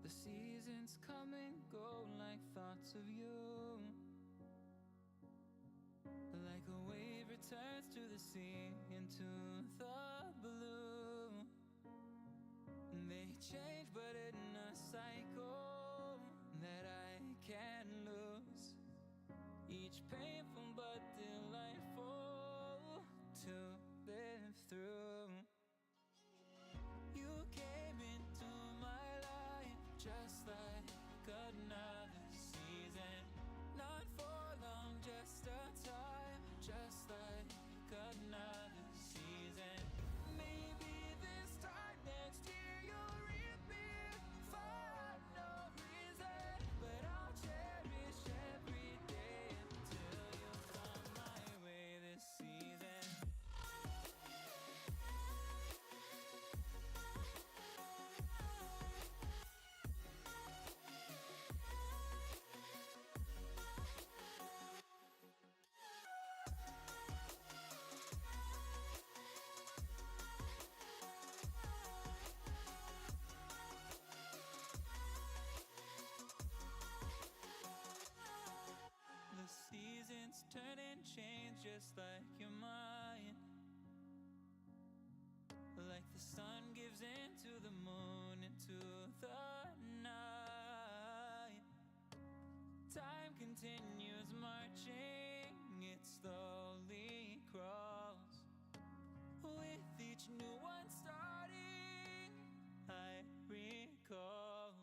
The seasons come and go like thoughts of you. Like a wave returns to the sea, into the blue. They change but in a cycle that I can't lose. Each painful but delightful to live through. You came into my life just like another season. Not for long, just a time, just like another season. Maybe this time next year you'll reappear for no reason, but I'll cherish every day until you come my way this season. The seasons turn and change just like your mind. Like the sun gives into the moon, into the night. Time continues marching, it slowly crawls. With each new one starting, I recall.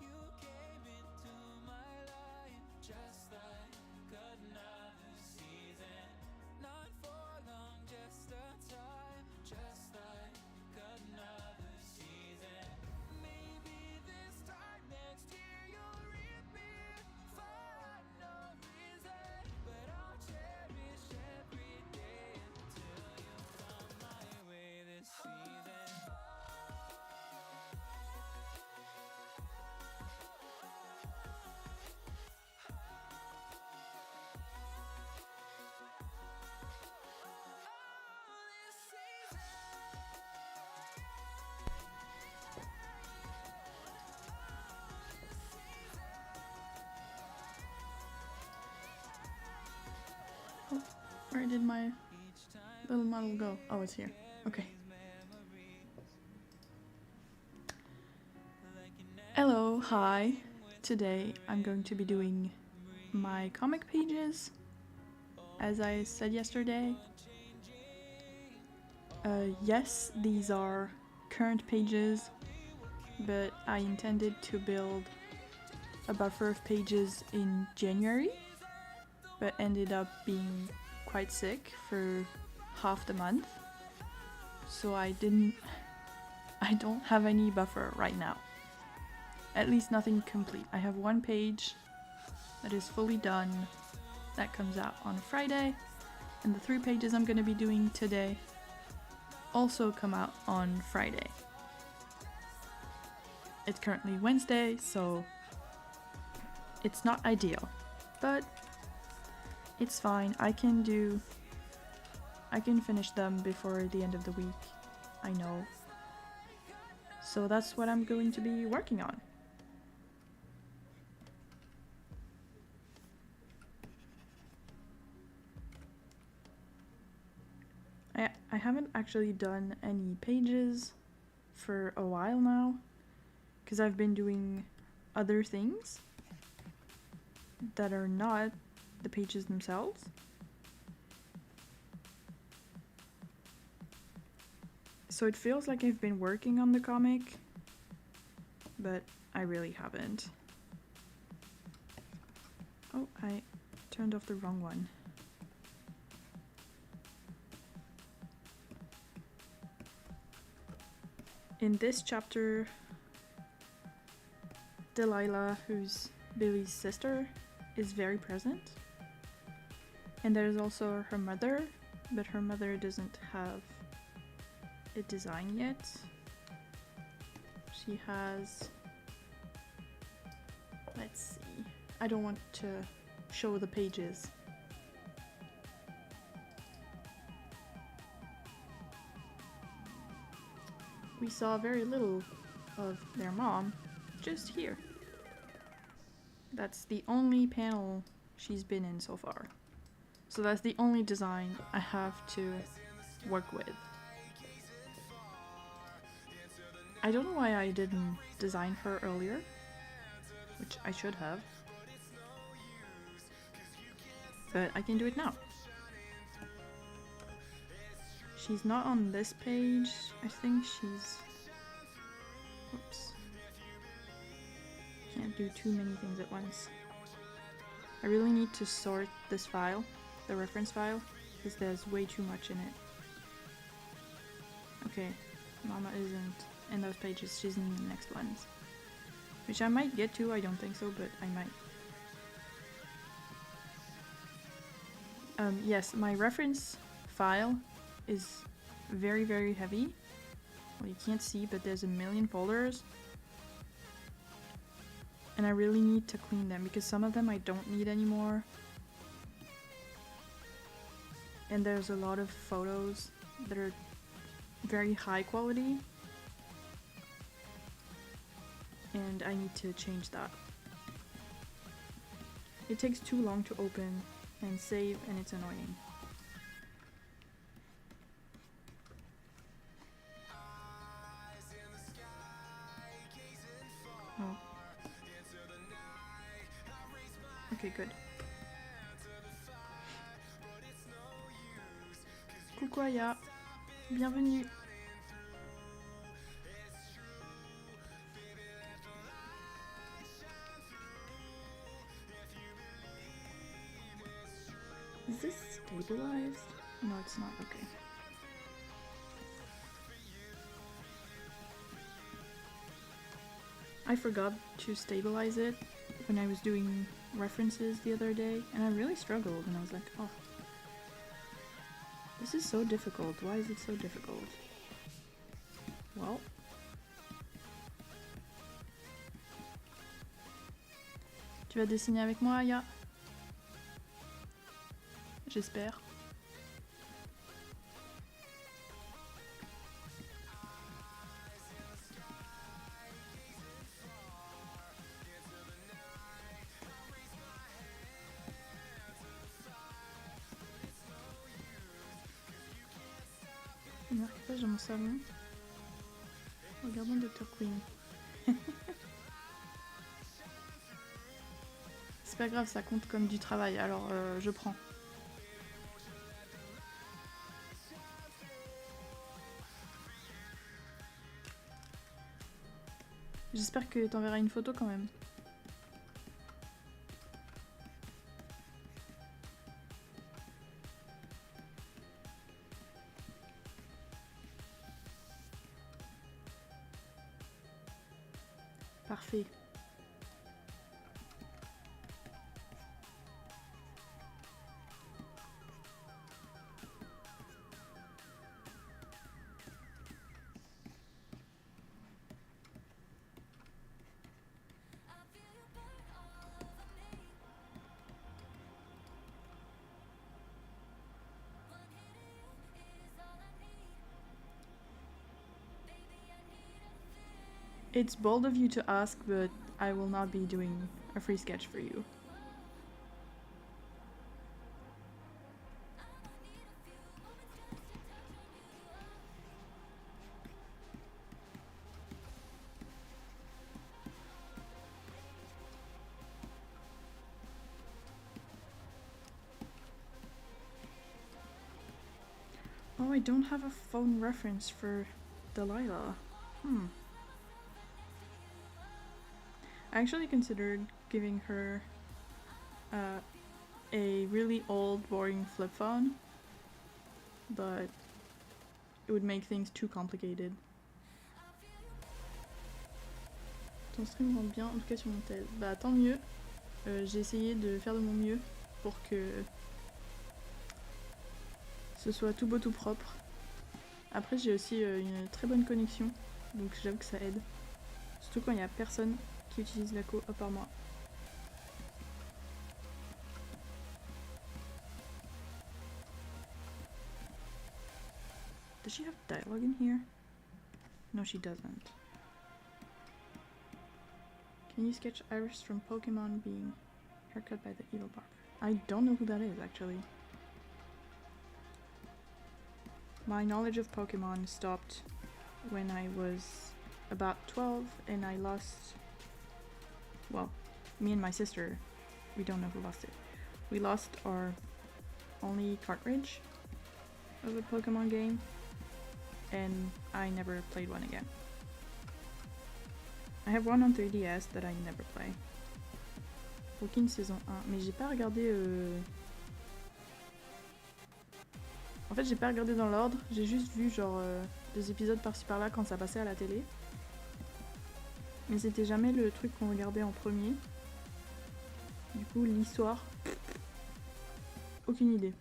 You came into my life just like another season. Not for long, just a time, just like another season. Maybe this time next year you'll reappear for no reason, but I'll cherish every day until you come my way this season. Oh, where did my little model go? Oh, it's here. Okay. Hello, hi. Today I'm going to be doing my comic pages. As I said yesterday, yes, these are current pages, but I intended to build a buffer of pages in January, but ended up being quite sick for half the month, so I don't have any buffer right now. At least nothing complete. I have one page that is fully done that comes out on Friday, and the 3 pages I'm going to be doing today also come out on Friday. It's currently Wednesday, so it's not ideal, but it's fine. I can finish them before the end of the week, I know. So that's what I'm going to be working on. I haven't actually done any pages for a while now, because I've been doing other things that are not the pages themselves. So it feels like I've been working on the comic, but I really haven't. Oh, I turned off the wrong one. In this chapter, Delilah, who's Billy's sister, is very present. And there's also her mother, but her mother doesn't have a design yet. She has, let's see, I don't want to show the pages. We saw very little of their mom just here. That's the only panel she's been in so far. So that's the only design I have to work with. I don't know why I didn't design her earlier, which I should have. But I can do it now. She's not on this page. I think she's... Oops. Can't do too many things at once. I really need to sort this file, the reference file, because there's way too much in it. Okay, Mama isn't in those pages, she's in the next ones. Which I might get to, I don't think so, but I might. Yes, my reference file is very, very heavy. Well, you can't see, but there's a million folders. And I really need to clean them because some of them I don't need anymore. And there's a lot of photos that are very high quality. And I need to change that. It takes too long to open and save, and it's annoying. Oh. Okay, good. Coucou Aya, bienvenue. Is this stabilized? No, it's not. Okay. I forgot to stabilize it when I was doing references the other day, and I really struggled, and I was like, oh, this is so difficult. Why is it so difficult? Well, tu vas dessiner avec moi, Aya? J'espère. Le marque-page dans mon salon. Regardons Dr. Queen. C'est pas grave, ça compte comme du travail, alors je prends. J'espère que t'enverras une photo quand même. Parfait. It's bold of you to ask, but I will not be doing a free sketch for you. Oh, I don't have a phone reference for Delilah. I actually considered giving her a really old, boring flip phone, but it would make things too complicated. Ton stream rentre bien, en tout cas sur mon tel. Bah tant mieux. J'ai essayé de faire de mon mieux pour que ce soit tout beau tout propre. Après j'ai aussi une très bonne connexion, donc j'avoue que ça aide. Surtout quand il n'y a personne qui utilise la co à part moi. Does she have dialogue in here? No, she doesn't. Can you sketch Iris from Pokemon being haircut by the evil barber? I don't know who that is, actually. My knowledge of Pokemon stopped when I was about 12 and I lost... Well, me and my sister, we don't know who lost it. We lost our only cartridge of a Pokemon game and I never played one again. I have one on 3DS that I never play. Aucune saison 1, mais j'ai pas regardé... En fait j'ai pas regardé dans l'ordre, j'ai juste vu genre des épisodes par-ci par-là quand ça passait à la télé. Mais c'était jamais le truc qu'on regardait en premier. Du coup l'histoire... Aucune idée.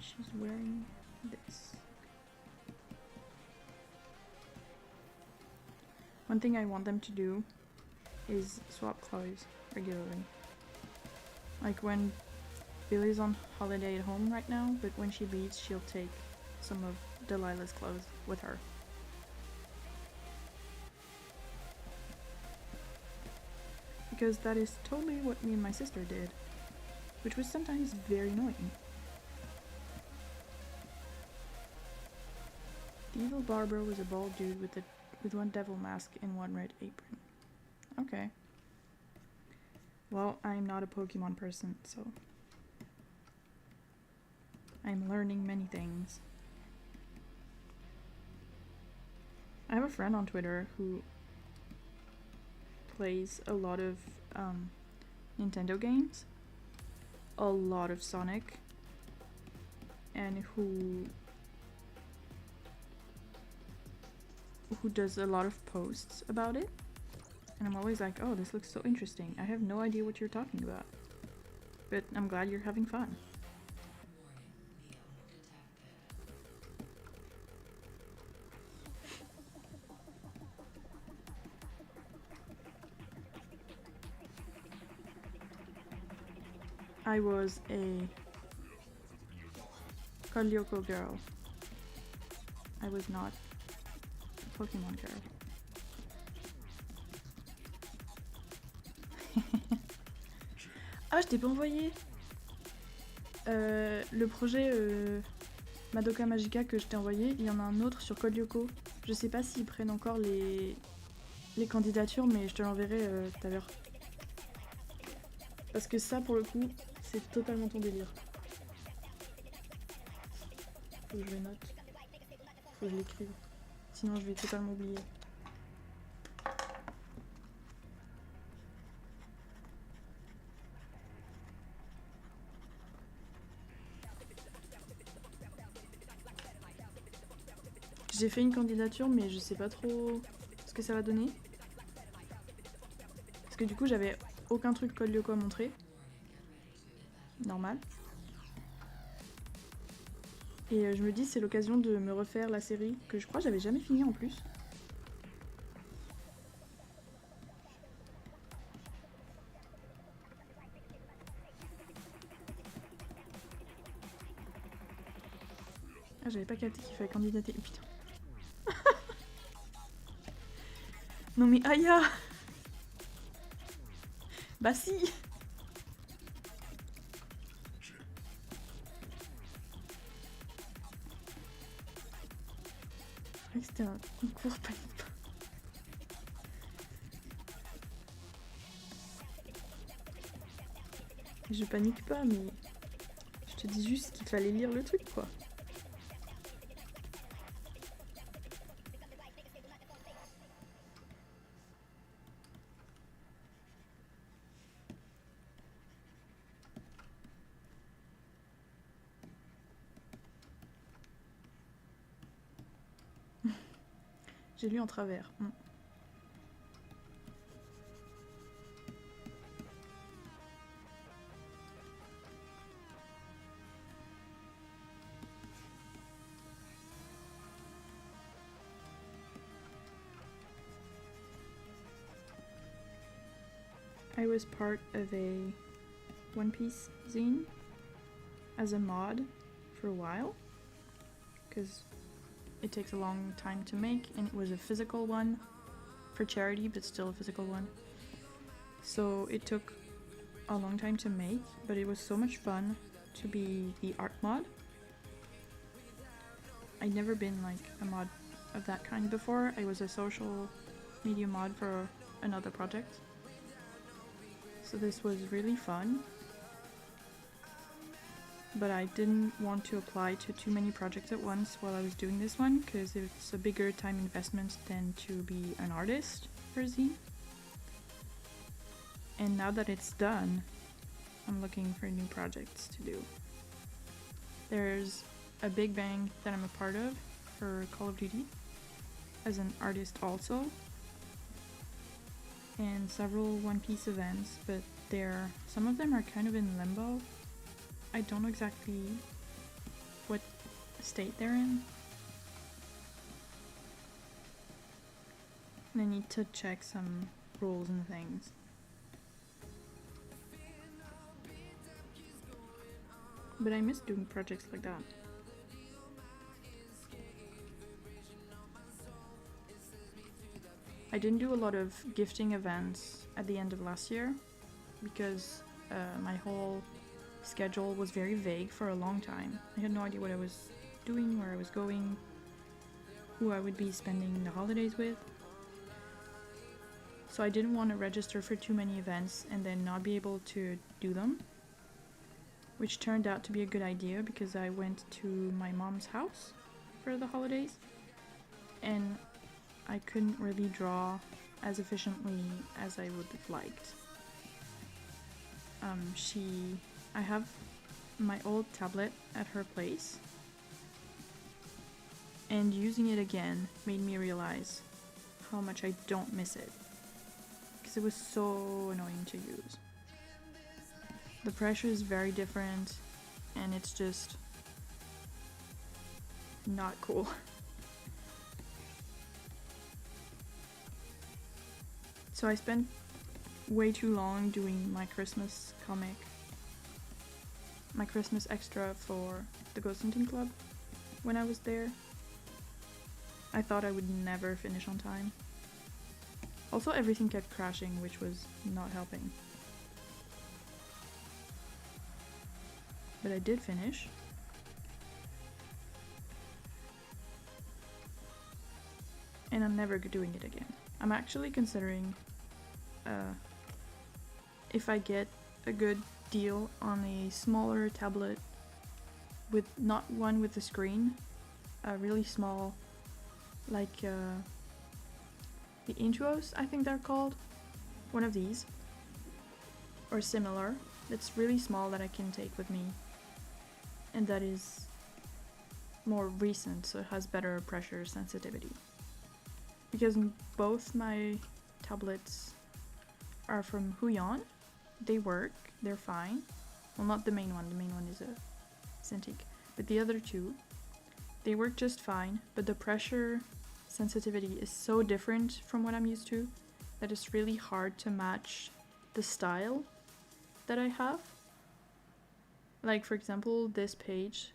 She's wearing this. One thing I want them to do is swap clothes regularly. Like when Billy's on holiday at home right now, but when she leaves she'll take some of Delilah's clothes with her. Because that is totally what me and my sister did, which was sometimes very annoying. The evil barber was a bald dude with one devil mask and one red apron. Okay. Well, I'm not a Pokemon person, so I'm learning many things. I have a friend on Twitter who plays a lot of Nintendo games, a lot of Sonic, and who does a lot of posts about it, and I'm always like, oh, this looks so interesting. I have no idea what you're talking about, but I'm glad you're having fun. I was a Kolyoko girl. I was not a Pokemon girl. Ah, je t'ai pas envoyé le projet Madoka Magica que je t'ai envoyé. Il y en a un autre sur Kolyoko. Je sais pas s'ils prennent encore les candidatures, mais je te l'enverrai tout à l'heure. Parce que ça, pour le coup, c'est totalement ton délire. Faut que je le note. Faut que je l'écrive. Sinon, je vais totalement oublier. J'ai fait une candidature, mais je sais pas trop ce que ça va donner. Parce que du coup, j'avais aucun truc Kolyoko à montrer. Normal. Et je me dis, c'est l'occasion de me refaire la série, que je crois que j'avais jamais fini en plus. Ah, j'avais pas capté qu'il fallait candidater. Putain. Non mais Aya. Bah si. C'était un concours, panique pas. Je panique pas, mais je te dis juste qu'il fallait lire le truc, quoi. J'ai lu en travers. I was part of a One Piece zine as a mod for a while, because it takes a long time to make, and it was a physical one for charity, but still a physical one. So it took a long time to make, but it was so much fun to be the art mod. I'd never been like a mod of that kind before. I was a social media mod for another project. So this was really fun. But I didn't want to apply to too many projects at once while I was doing this one, because it's a bigger time investment than to be an artist for a zine. And now that it's done, I'm looking for new projects to do. There's a big bang that I'm a part of for Call of Duty as an artist also, and several One Piece events, but some of them are kind of in limbo. I don't know exactly what state they're in. And I need to check some rules and things. But I miss doing projects like that. I didn't do a lot of gifting events at the end of last year because my whole schedule was very vague for a long time. I had no idea what I was doing, where I was going, who I would be spending the holidays with. So I didn't want to register for too many events and then not be able to do them, which turned out to be a good idea because I went to my mom's house for the holidays and I couldn't really draw as efficiently as I would have liked. I have my old tablet at her place, and using it again made me realize how much I don't miss it, because it was so annoying to use. The pressure is very different, and it's just not cool. So I spent way too long doing my Christmas comic, my Christmas extra for the Ghost Hunting Club when I was there. I thought I would never finish on time. Also, everything kept crashing, which was not helping. But I did finish. And I'm never doing it again. I'm actually considering if I get a good deal on a smaller tablet with not one with a screen, a really small, like the intros, I think they're called, one of these or similar, that's really small that I can take with me and that is more recent, so it has better pressure sensitivity, because both my tablets are from Huion. They work, they're fine. Well, not the main one is a Cintiq, but the other two, they work just fine, but the pressure sensitivity is so different from what I'm used to that it's really hard to match the style that I have. Like, for example, this page,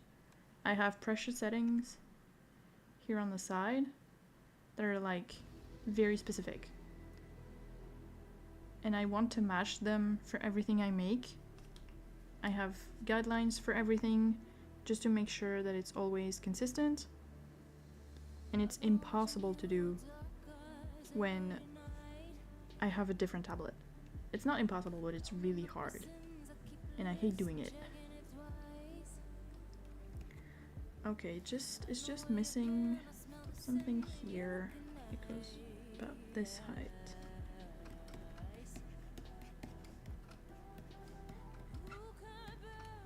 I have pressure settings here on the side that are like very specific, and I want to match them for everything I make. I have guidelines for everything just to make sure that it's always consistent, and it's impossible to do when I have a different tablet. It's not impossible, but it's really hard, and I hate doing it. Okay, it's just missing something here. It goes about this height.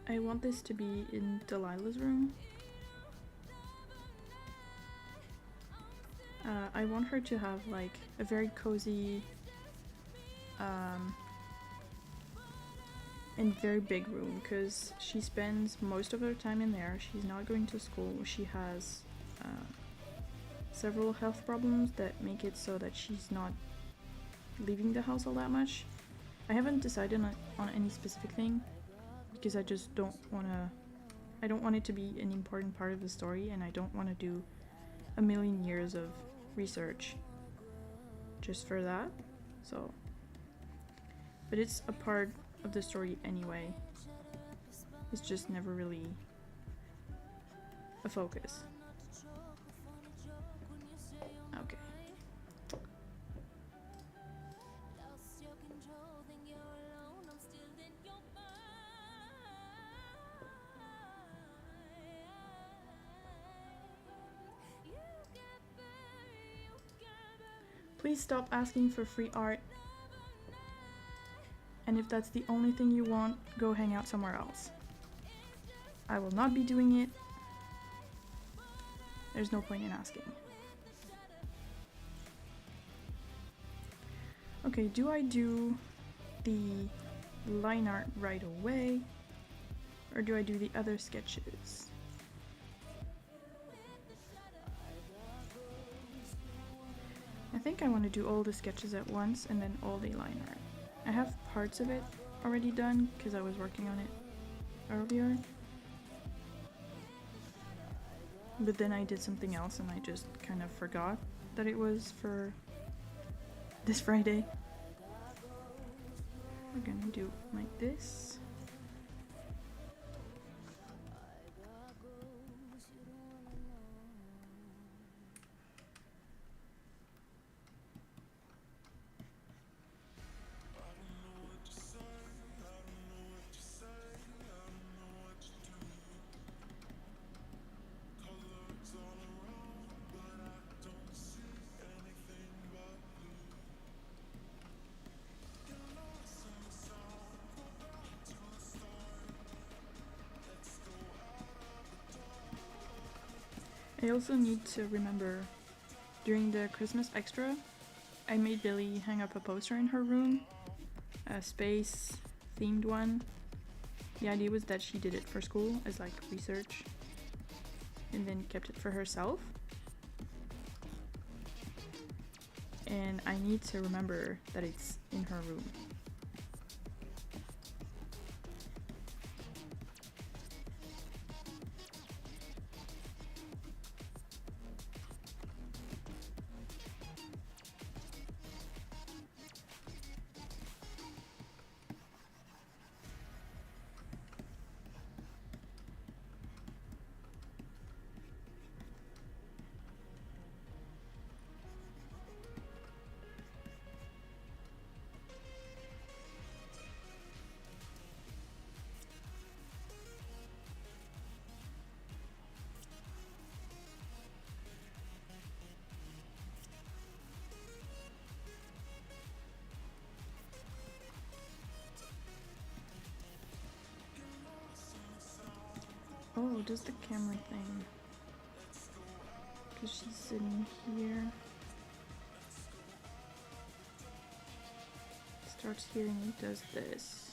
I want this to be in Delilah's room. I want her to have like a very cozy and very big room, because she spends most of her time in there. She's not going to school. She has several health problems that make it so that she's not leaving the house all that much. I haven't decided on any specific thing, because I just don't want to, I don't want it to be an important part of the story, and I don't want to do a million years of research just for that. So, but it's a part of the story anyway. It's just never really a focus. Okay. Please stop asking for free art. And if that's the only thing you want, go hang out somewhere else. I will not be doing it. There's no point in asking. Okay, do I do the line art right away? Or do I do the other sketches? I think I want to do all the sketches at once and then all the line art. I have parts of it already done because I was working on it earlier. But then I did something else and I just kind of forgot that it was for this Friday. We're gonna do it like this. I also need to remember, during the Christmas extra, I made Billy hang up a poster in her room, a space themed one. The idea was that she did it for school as like research and then kept it for herself. And I need to remember that it's in her room. Oh, does the camera thing. Because she's sitting here. Starts here and it does this.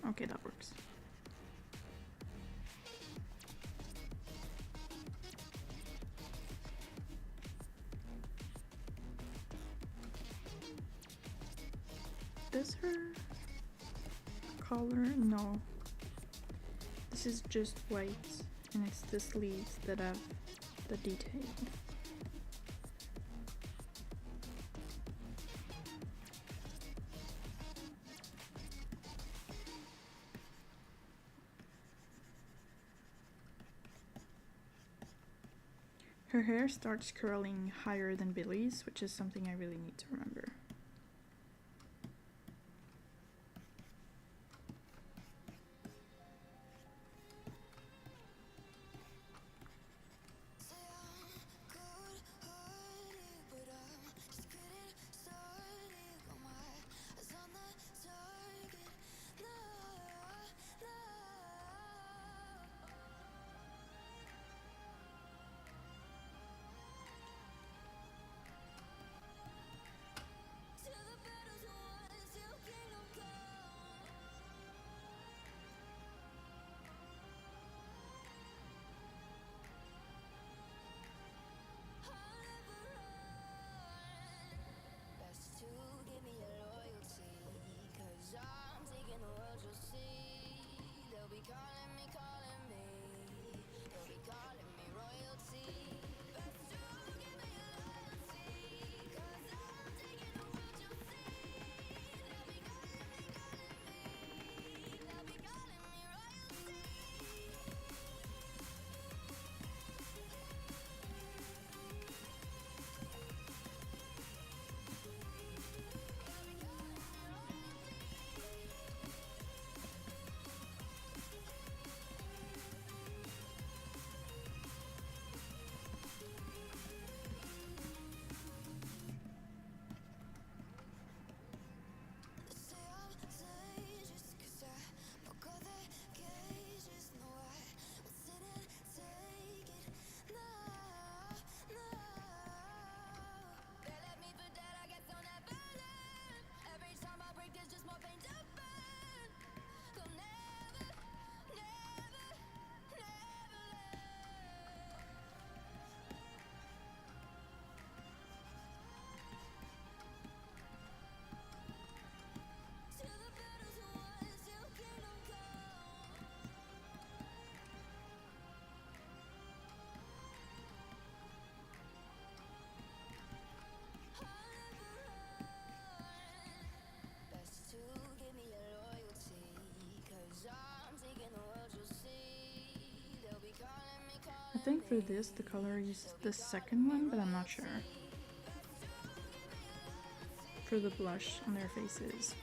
Okay, that works. Does her color? No. This is just white, and it's the sleeves that have the detail. Her hair starts curling higher than Billy's, which is something I really need to remember. think for this, the color is the second one, but I'm not sure. For the blush on their faces.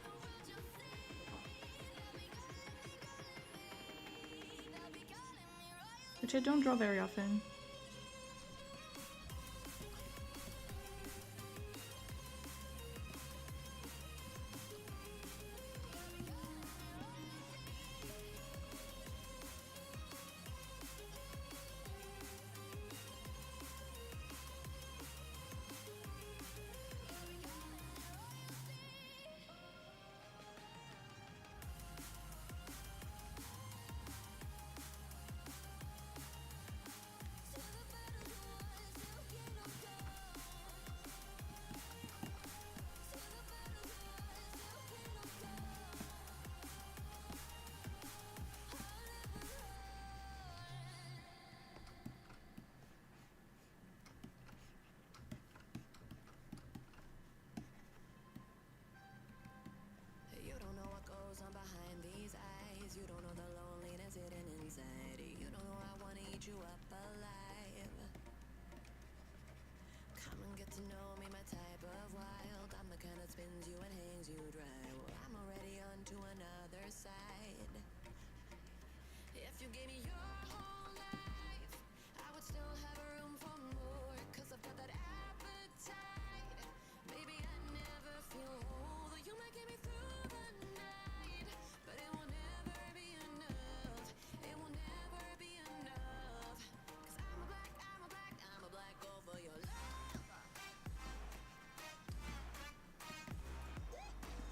Which I don't draw very often.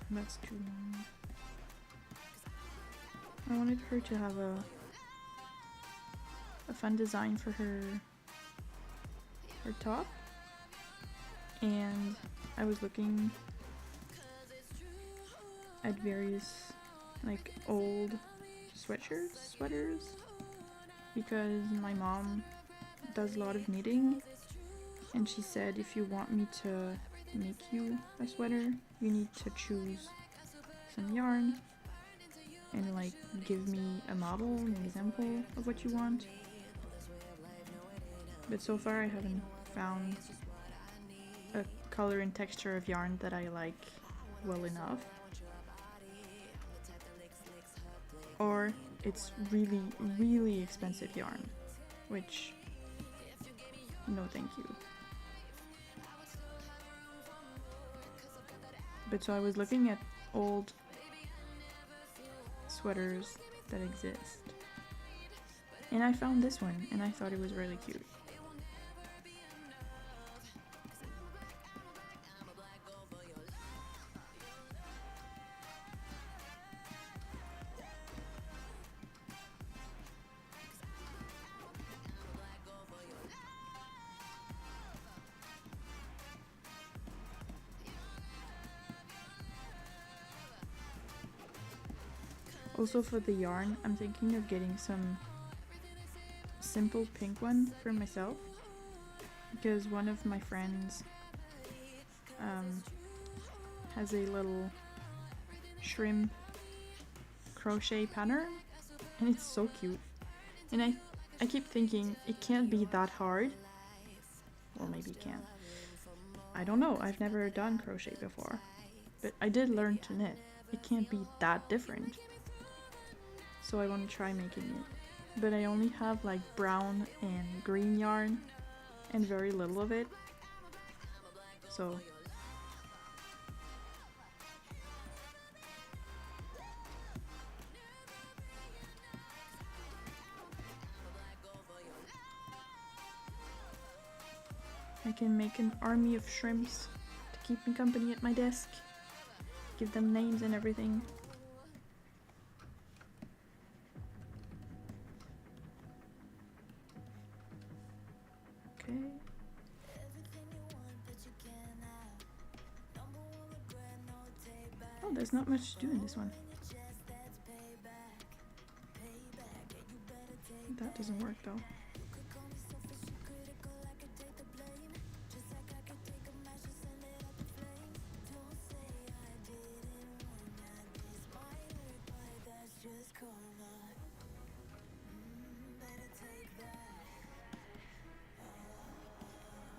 That's too long. I wanted her to have a fun design for her top, and I was looking at various like old sweaters, because my mom does a lot of knitting, and she said if you want me to make you a sweater, you need to choose some yarn and like give me a model, an example of what you want. But so far I haven't found a color and texture of yarn that I like well enough. Or it's really, really expensive yarn, which no thank you. But so I was looking at old sweaters that exist, and I found this one, and I thought it was really cute. Also for the yarn, I'm thinking of getting some simple pink one for myself, because one of my friends has a little shrimp crochet pattern, and it's so cute. And I keep thinking it can't be that hard. Well, maybe it can. I don't know, I've never done crochet before, but I did learn to knit. It can't be that different. So I want to try making it. But I only have like brown and green yarn and very little of it. So I can make an army of shrimps to keep me company at my desk. Give them names and everything. Okay. Oh, there's not much to do in this one. That doesn't work though.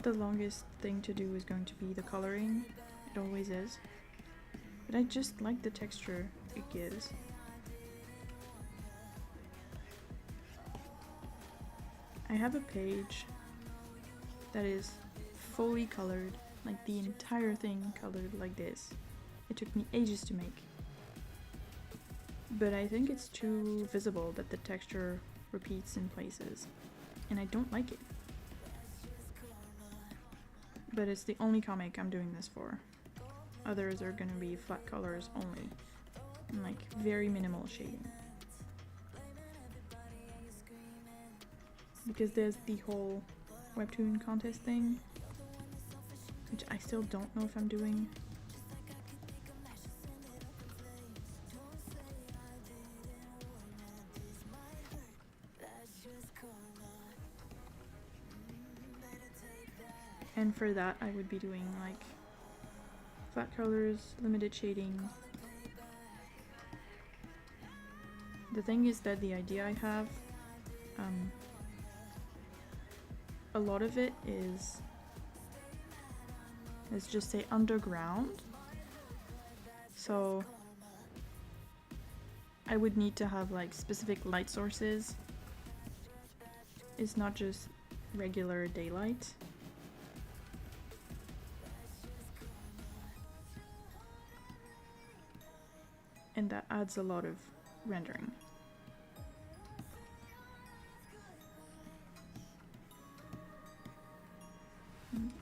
the longest thing to do is going to be the coloring. It always is. But I just like the texture it gives. I have a page that is fully colored, like the entire thing colored like this. It took me ages to make. But I think it's too visible that the texture repeats in places, and I don't like it. But it's the only comic I'm doing this for. Others are gonna be flat colors only, and like very minimal shading. Because there's the whole webtoon contest thing, which I still don't know if I'm doing. And for that I would be doing like flat colors, limited shading. The thing is that the idea I have, a lot of it is, let's just say, underground. So I would need to have like specific light sources. It's not just regular daylight. And that adds a lot of rendering.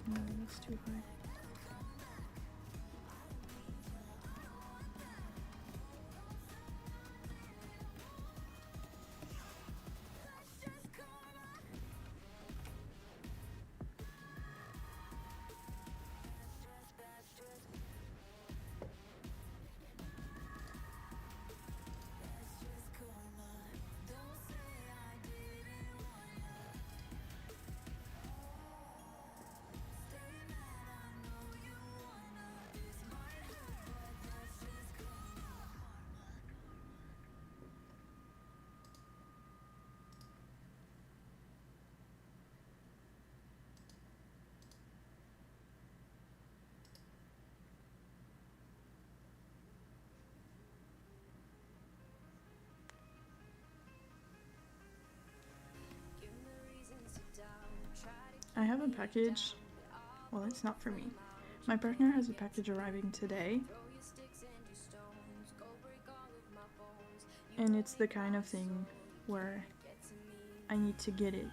No, that's too high. I have a package. Well, it's not for me. My partner has a package arriving today. And it's the kind of thing where I need to get it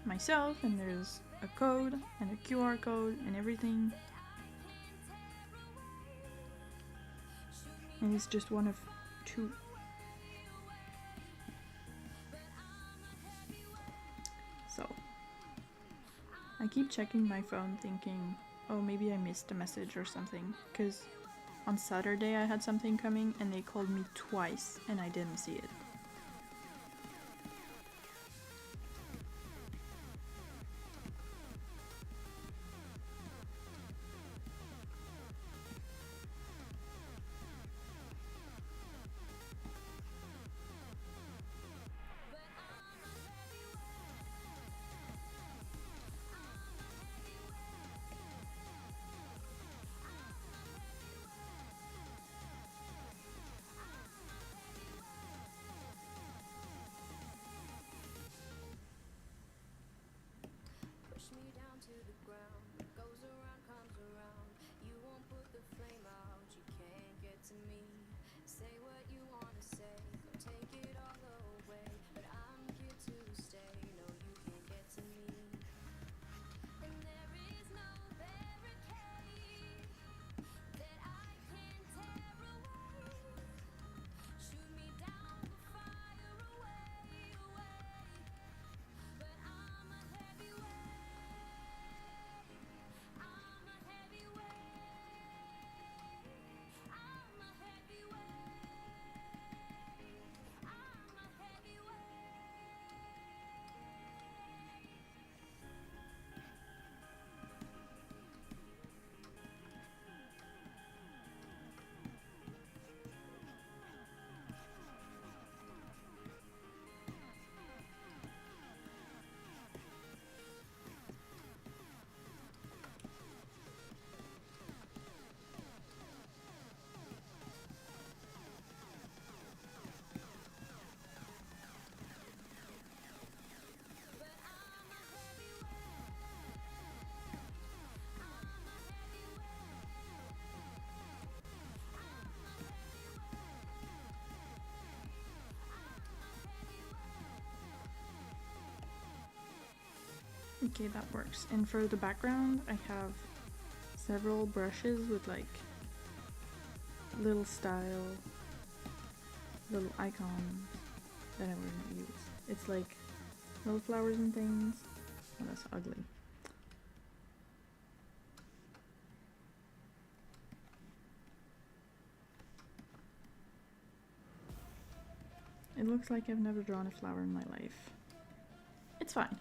myself, and there's a code and a QR code and everything. And it's just one of two. So I keep checking my phone thinking, oh, maybe I missed a message or something, because on Saturday I had something coming and they called me twice and I didn't see it. Okay, that works. And for the background, I have several brushes with like little style, little icons that I wouldn't use. It's like little flowers and things. Oh, that's ugly. It looks like I've never drawn a flower in my life. It's fine.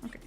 Okay.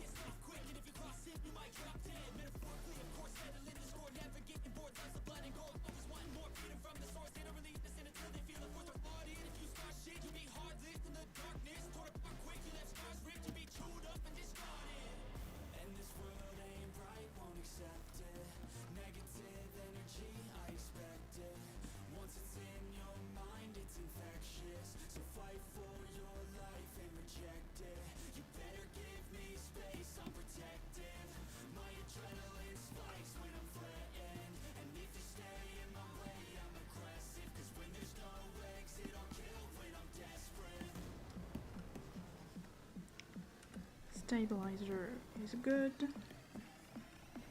Stabilizer is good,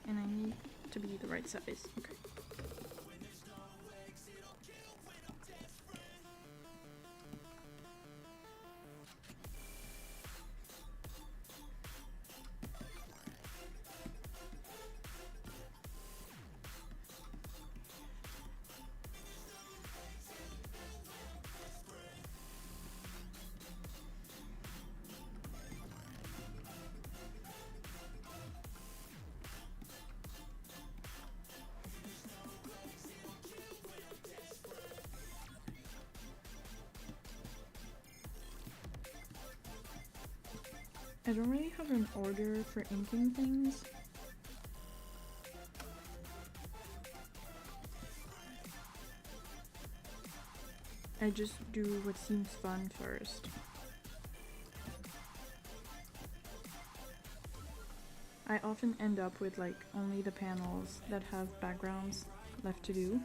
and I need to be the right size. Okay. I don't really have an order for inking things. I just do what seems fun first. I often end up with like only the panels that have backgrounds left to do.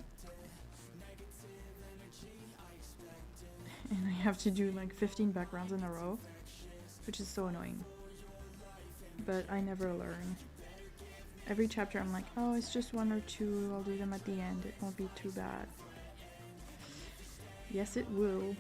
And I have to do like 15 backgrounds in a row, which is so annoying. But I never learn. Every chapter I'm like, oh, it's just one or two, I'll do them at the end, it won't be too bad. Yes, it will.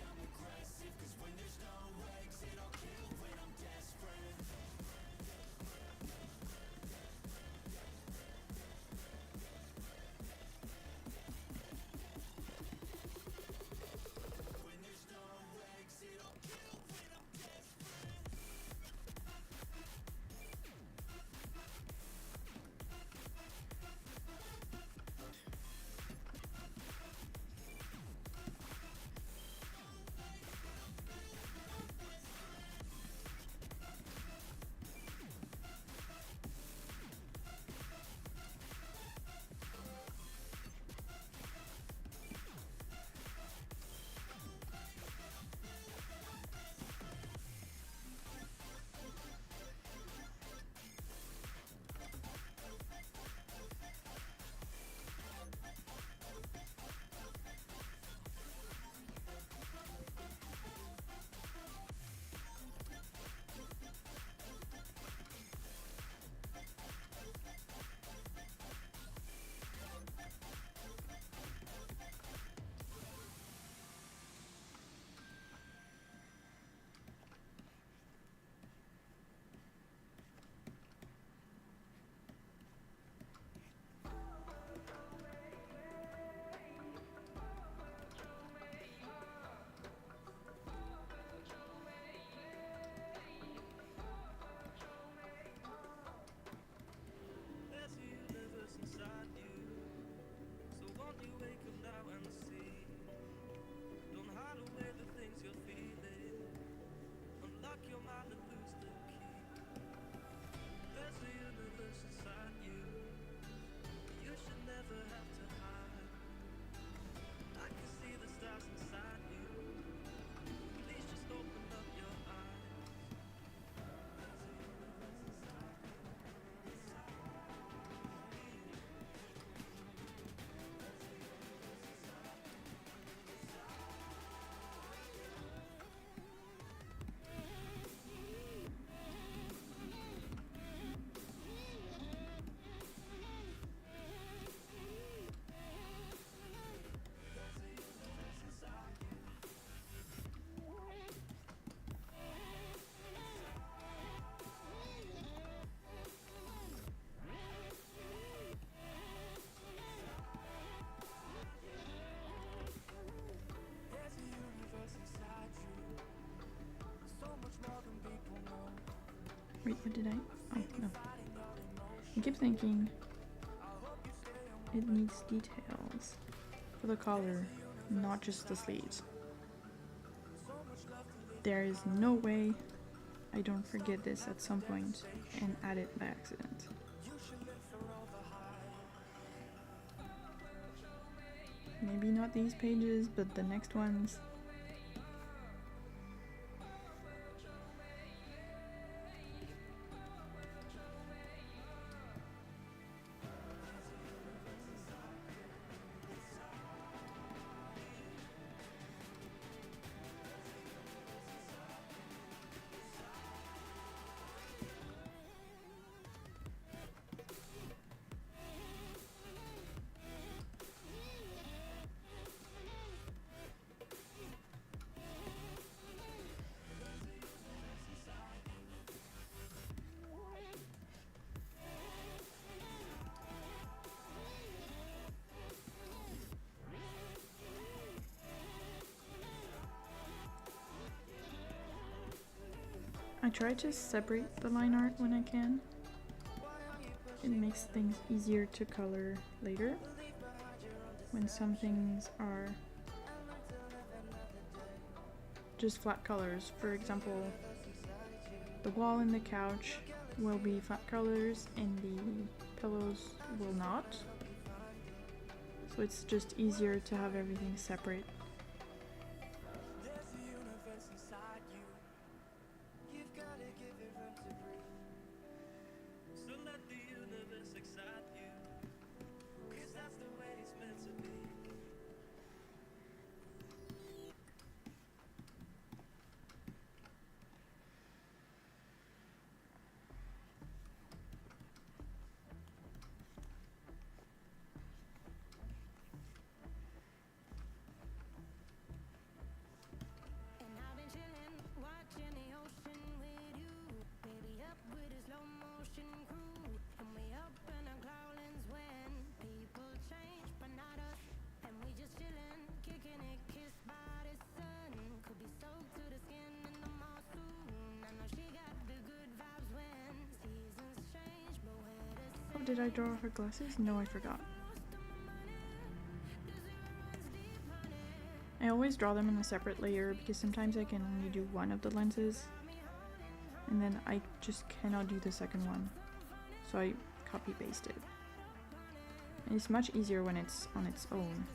What did I? Oh, no. I keep thinking it needs details for the collar, not just the sleeves. There is no way I don't forget this at some point and add it by accident. Maybe not these pages, but the next ones. I try to separate the line art when I can. It makes things easier to color later. When some things are just flat colors. For example, the wall and the couch will be flat colors and the pillows will not. So it's just easier to have everything separate. Did I draw her glasses? No, I forgot. I always draw them in a separate layer because sometimes I can only do one of the lenses and then I just cannot do the second one. So I copy paste it. And it's much easier when it's on its own.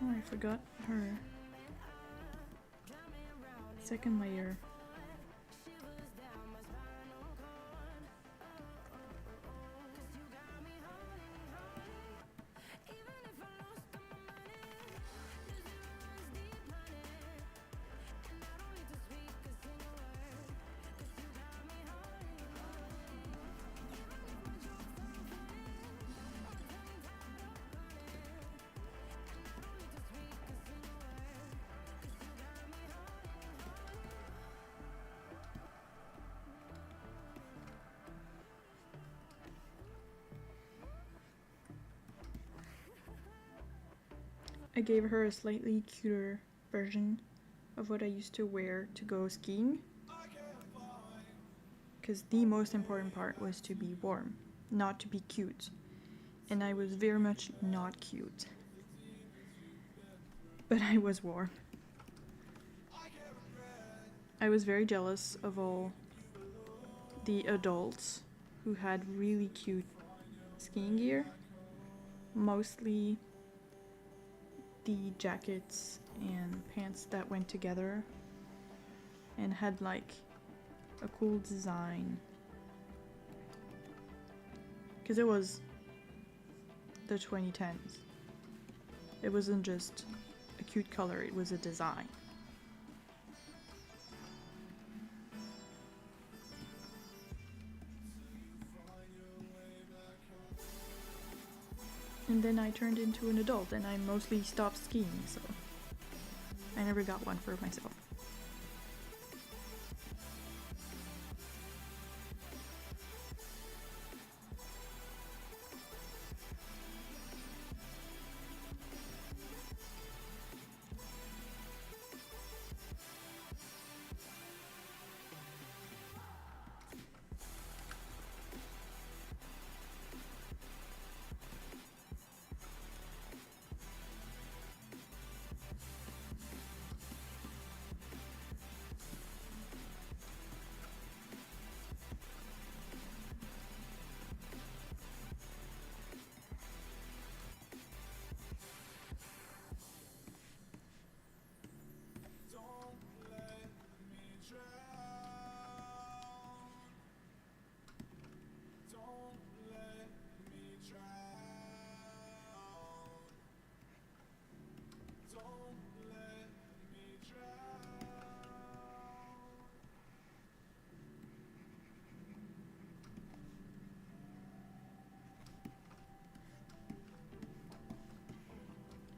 Oh, I forgot her second layer. I gave her a slightly cuter version of what I used to wear to go skiing, because the most important part was to be warm, not to be cute. And I was very much not cute. But I was warm. I was very jealous of all the adults who had really cute skiing gear. Mostly the jackets and pants that went together and had like a cool design. Because it was the 2010s. It wasn't just a cute color, it was a design. And then I turned into an adult and I mostly stopped skiing, so I never got one for myself.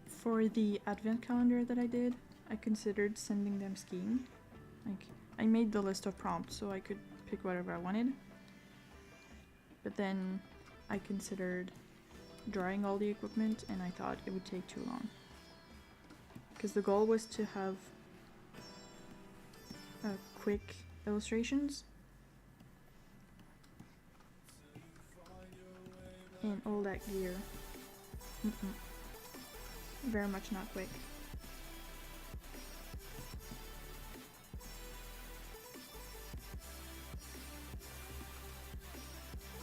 For the advent calendar that I did, I considered sending them skiing. Like, I made the list of prompts so I could pick whatever I wanted. But then I considered drawing all the equipment and I thought it would take too long. Because the goal was to have quick illustrations. And all that gear. Very much not quick.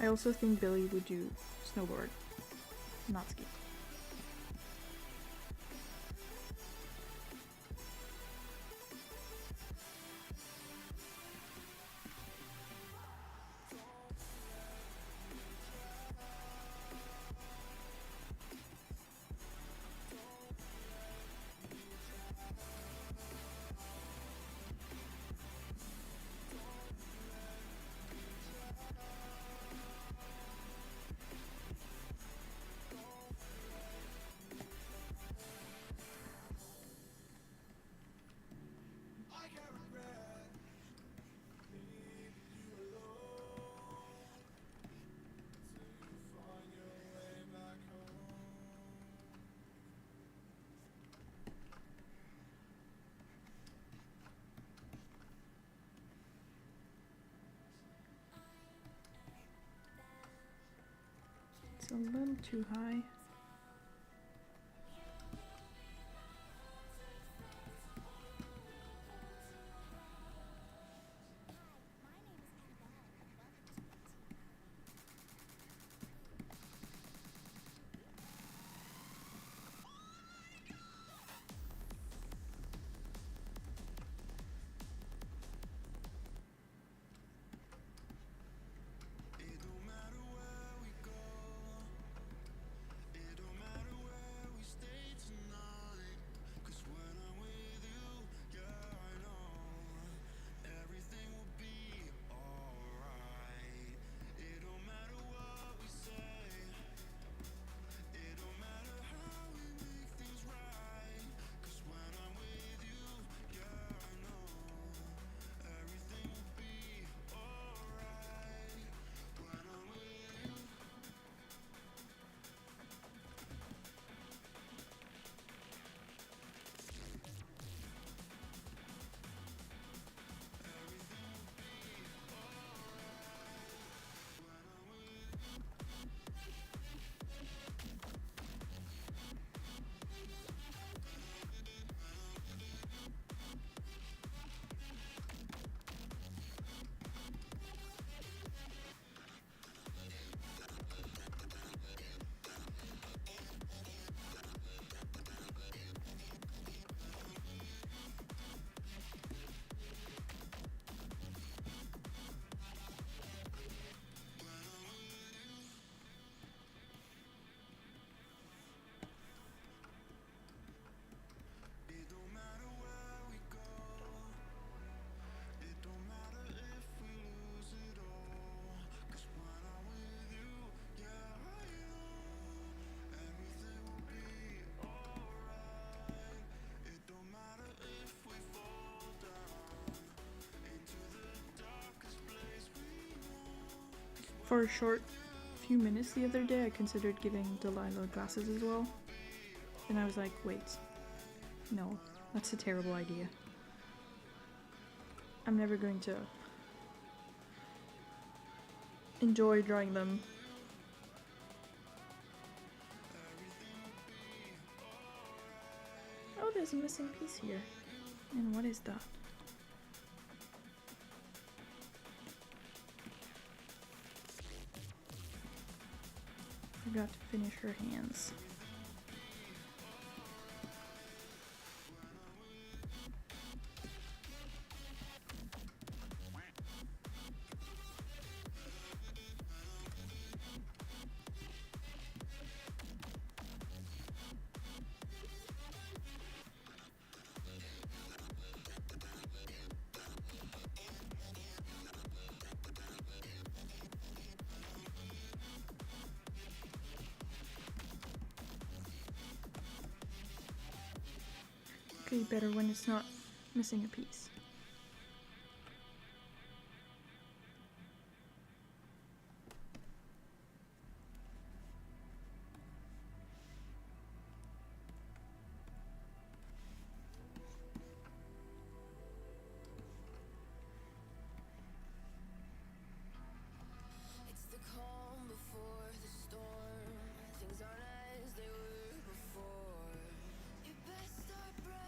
I also think Billy would do snowboard, not ski. It's a little too high. for a short few minutes the other day, I considered giving Delilah glasses as well. And I was like, wait, no, that's a terrible idea. I'm never going to enjoy drawing them. Oh, there's a missing piece here. And what is that? Forgot to finish her hands. Okay, better when it's not missing a piece. It's the calm before the storm. Things aren't as they were before. You best start bracing.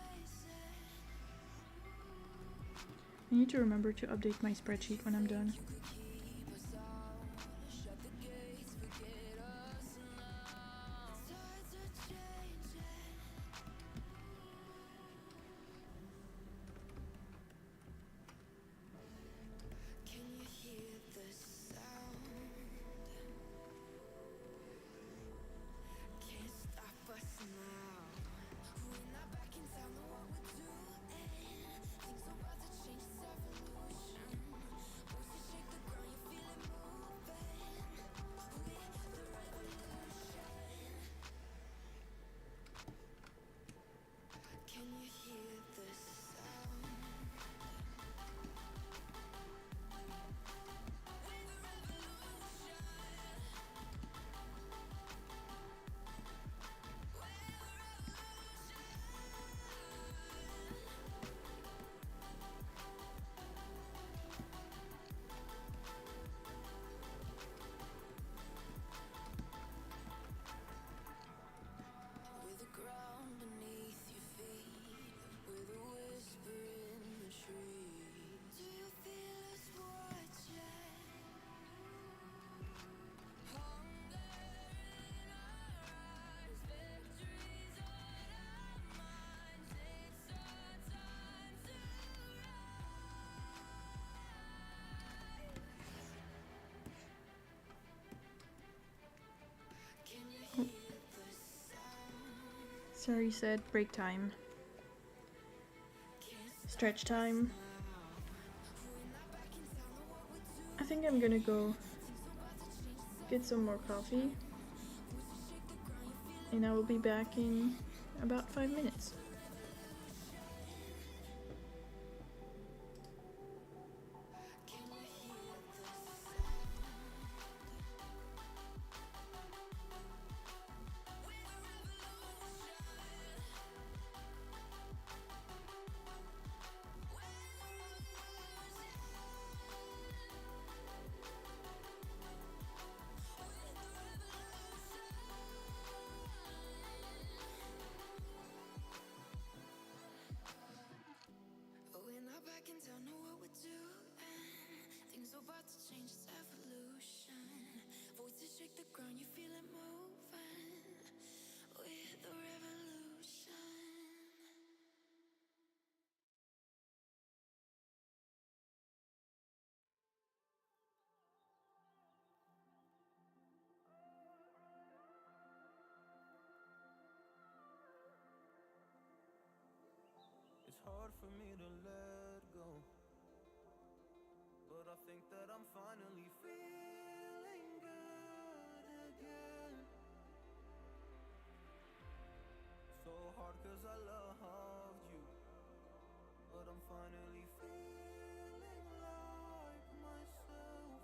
I need to remember to update my spreadsheet when I'm done. You could keep us out. Shut the gates, forget us now. The tides are changing. Can you hear the sound? Can't stop us now. We're not back in town, know what we're doing. Things are about to change, it's evolution. Voices shake the ground, you feel it moving. We're the revolution. Can you hear the sound? We're the ground beneath your feet. We're the whisper in the trees. Do you feel us watching? Hunger in our eyes, victories on our minds. It's our time to rise. Can you hear the sound? Sorry, said break time. Can't Stretch time. We're not back in town, know what we're doing. I think I'm gonna go Things are about to change, it's get some more coffee. voices shake the ground, you feel it. And I will be back in about 5 minutes. Can you hear the sound? We're not back in town, know what we're doing. Things are about to change, it's evolution. Voices shake the ground, you feel it moving. We're the revolution. It's hard for me to let go, but I think that I'm finally feeling good again. So hard 'cause I loved you, but I'm finally feeling like myself.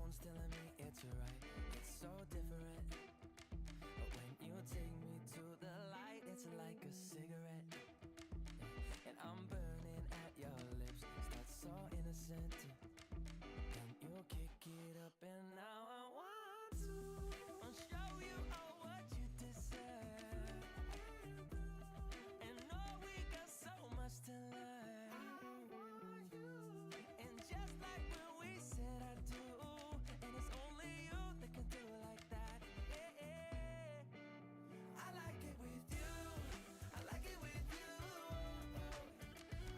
phone's telling me it's right. It's so different. But when you take me to the light, it's like a cigarette. And I'm burning at your lips. That's so innocent. And you kick it up, and now I want to show you all what you deserve. And know we got so much to learn. And just like when we said I do, and it's only you that can do it like that. Yeah, yeah. I like it with you. I like it with you.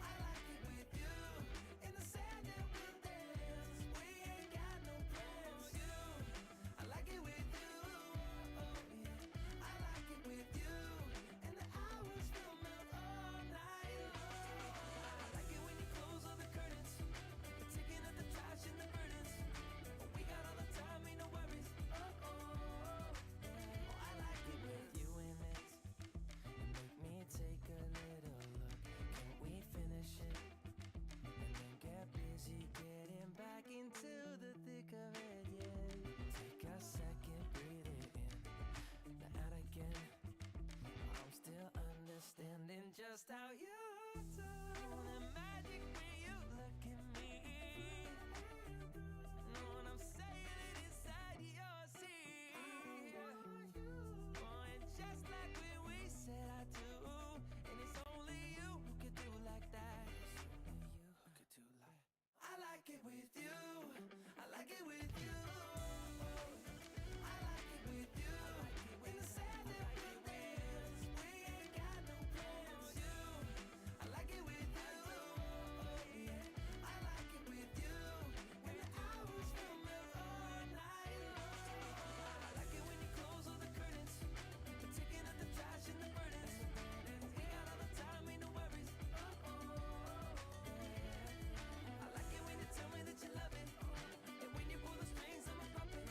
I like it with you. In the sand that we'll dance. We ain't got no plans. You. I like it with you. Yeah. I like it with you. And the hours will melt all night long. I like it when you close all the curtains. You're taking up the trash and the burdens. But we got all the time, ain't no worries. Oh, I like it with you in it. And make me take a little look. Can we finish it? And then get busy getting back into the thick of it, yeah. Take a second, breathe it in. Now out again. I'm still understanding just how you do. The magic when you look at me. Know what I'm saying? It inside your seat. Oh, and just like when we said I do. And it's only you who could do like that. It's only you who could do like. I like it with you. I like it with you. I like it with you. In the sand that we'll dance. We ain't got no plans. You. I like it with you. Yeah. I like it with you. And the hours will melt all night long. I like it when you close all the curtains. You're taking up the trash and the burdens. We got all the time, ain't no worries. I like it when you tell me that you love it. And when you pull the strings, I'm a puppet.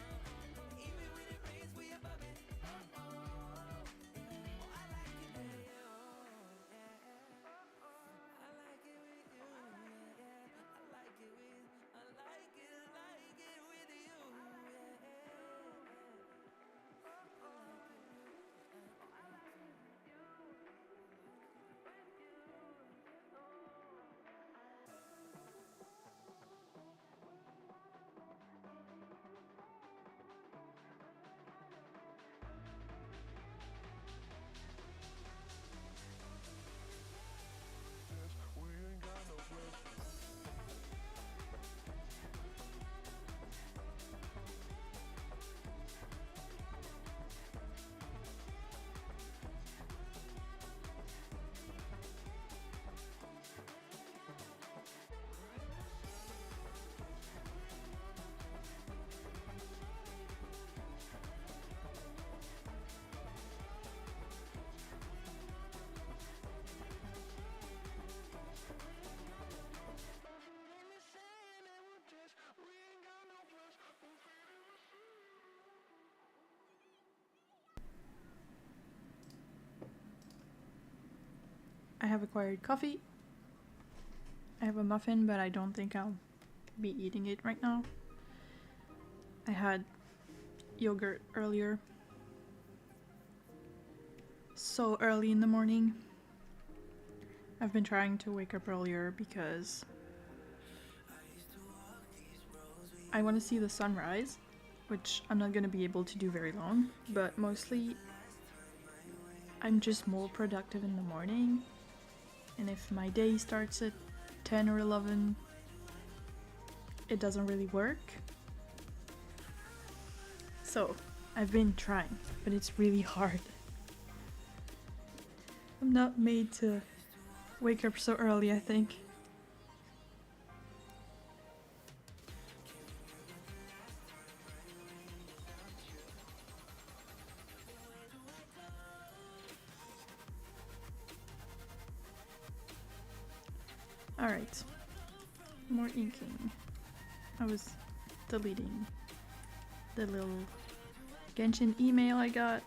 Even when it rains, we above it. I like it with you. I like it with you. I like it with. I like it with you. I have acquired coffee. I have a muffin, but I don't think I'll be eating it right now. I had yogurt earlier. So early in the morning. I've been trying to wake up earlier because I want to see the sunrise, which I'm not going to be able to do very long, but mostly I'm just more productive in the morning. And if my day starts at 10 or 11, it doesn't really work. So I've been trying, but it's really hard. I'm not made to wake up so early, I think. Alright, more inking. I was deleting the little Genshin email I got.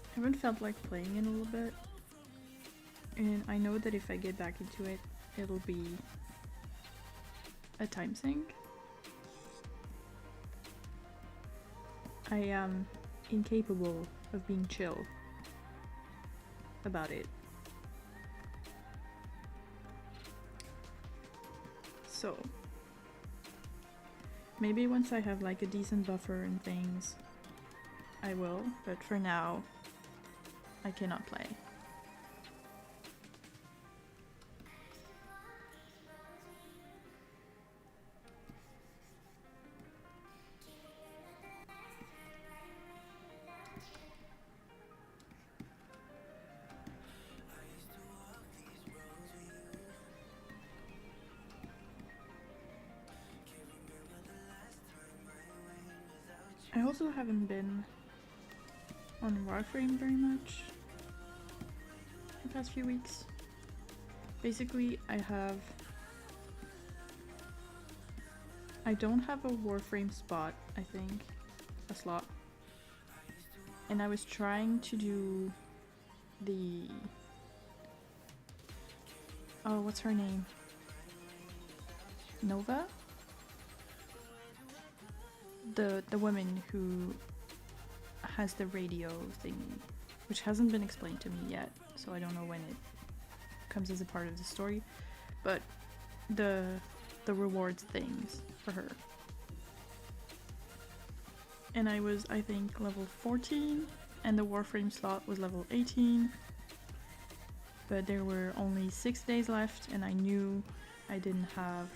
I haven't felt like playing in a little bit, and I know that if I get back into it, it'll be a time sink. I am incapable of being chill about it. So maybe once I have like a decent buffer and things, I will, but for now, I cannot play. I also haven't been on Warframe very much the past few weeks. Basically, I don't have a Warframe spot, I think, a slot. And I was trying to do the... Oh, what's her name? Nova? The woman who has the radio thingy, which hasn't been explained to me yet, so I don't know when it comes as a part of the story, but the rewards things for her. And I was, I think, level 14, and the Warframe slot was level 18, but there were only 6 days left, and I knew I didn't have,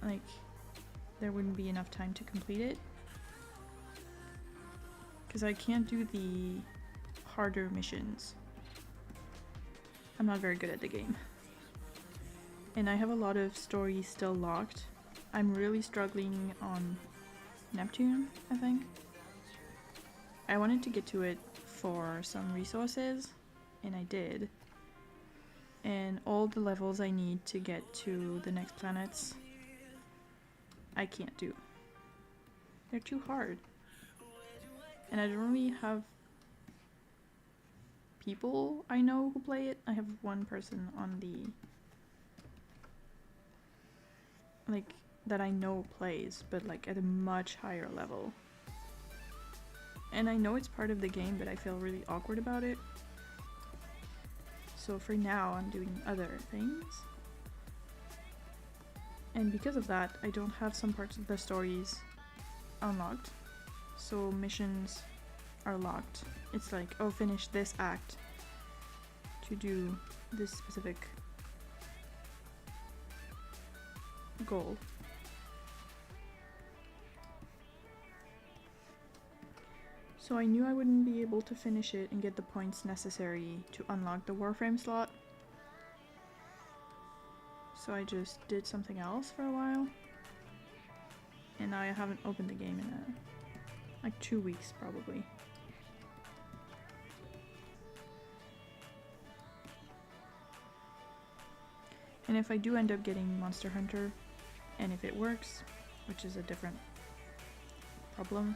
like, there wouldn't be enough time to complete it. Because I can't do the harder missions. I'm not very good at the game. And I have a lot of stories still locked. I'm really struggling on Neptune, I think. I wanted to get to it for some resources, and I did. And all the levels I need to get to the next planets, I can't do. They're too hard. And I don't really have people I know who play it. I have one person on the... like, that I know plays, but like at a much higher level. And I know it's part of the game, but I feel really awkward about it. So for now, I'm doing other things. And because of that, I don't have some parts of the stories unlocked. So missions are locked. It's like, oh, finish this act to do this specific goal. So I knew I wouldn't be able to finish it and get the points necessary to unlock the Warframe slot. So I just did something else for a while. And now I haven't opened the game in like 2 weeks probably. And if I do end up getting Monster Hunter, and if it works, which is a different problem,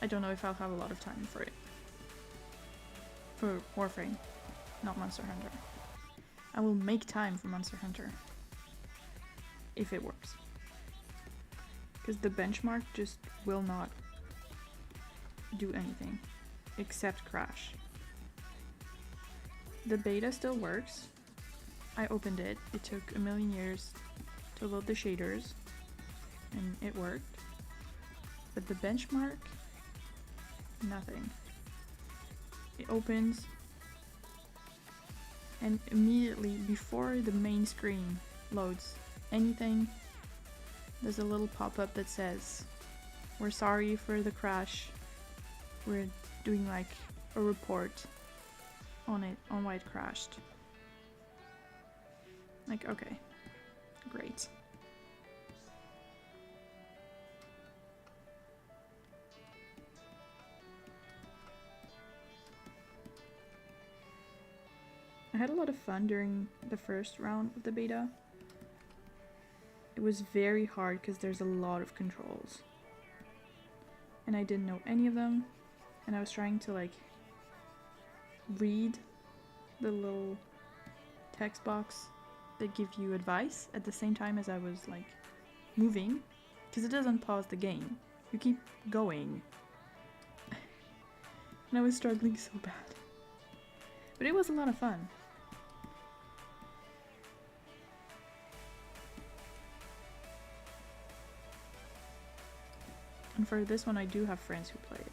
I don't know if I'll have a lot of time for it. For Warframe, not Monster Hunter. I will make time for Monster Hunter. If it works. Because the benchmark just will not do anything. Except crash. The beta still works. I opened it. It took a million years to load the shaders. And it worked. But the benchmark... nothing. It opens, and immediately before the main screen loads anything, there's a little pop-up that says, "We're sorry for the crash. We're doing like a report on it, on why it crashed." Like, okay, great. I had a lot of fun during the first round of the beta. It was very hard because there's a lot of controls. And I didn't know any of them. And I was trying to like read the little text box that give you advice at the same time as I was like moving, because it doesn't pause the game. You keep going. And I was struggling so bad. But it was a lot of fun. And for this one, I do have friends who play it.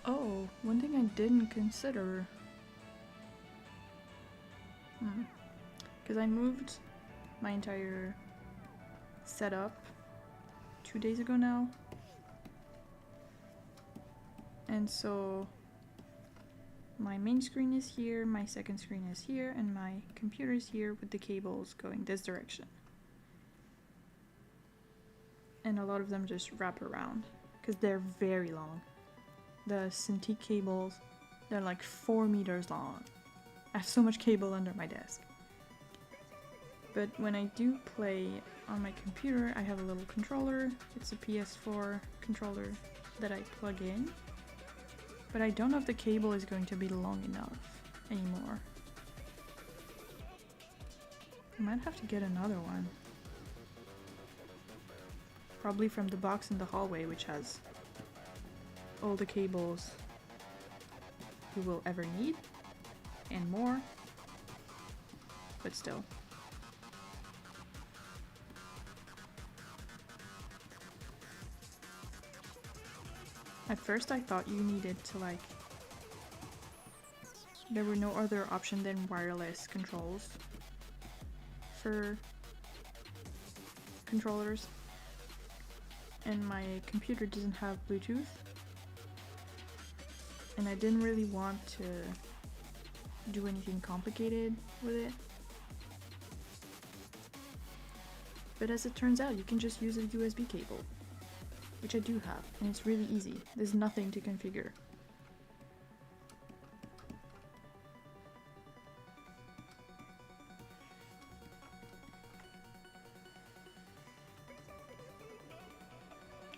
Oh, one thing I didn't consider. Because I moved my entire setup 2 days ago now. And so my main screen is here, my second screen is here, and my computer is here with the cables going this direction. And a lot of them just wrap around because they're very long. The Cintiq cables, they're like 4 meters long. I have so much cable under my desk. But when I do play on my computer, I have a little controller. It's a PS4 controller that I plug in. But I don't know if the cable is going to be long enough anymore. I might have to get another one. Probably from the box in the hallway, which has all the cables you will ever need and more, but still. At first I thought you needed to like, there were no other option than wireless controls for controllers, and my computer doesn't have Bluetooth. And I didn't really want to do anything complicated with it. But as it turns out, you can just use a USB cable, which I do have, and it's really easy. There's nothing to configure.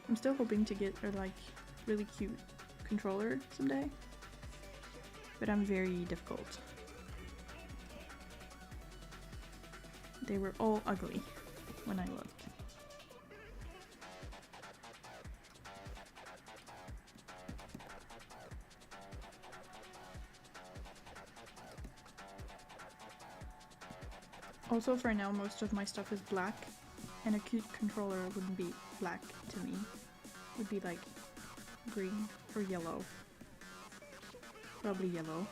I'm still hoping to get a like really cute controller someday, but I'm very difficult. They were all ugly when I looked. Also, for now, most of my stuff is black, and a cute controller wouldn't be black to me. It would be like green or yellow. Probably yellow.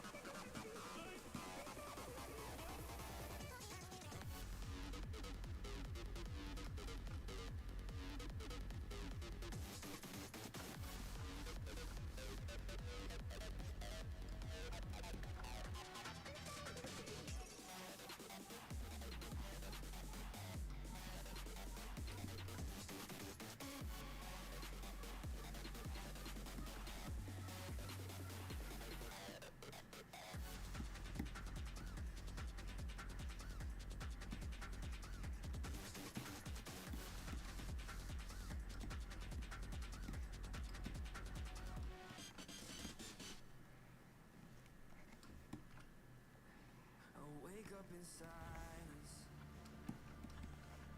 Up in silence,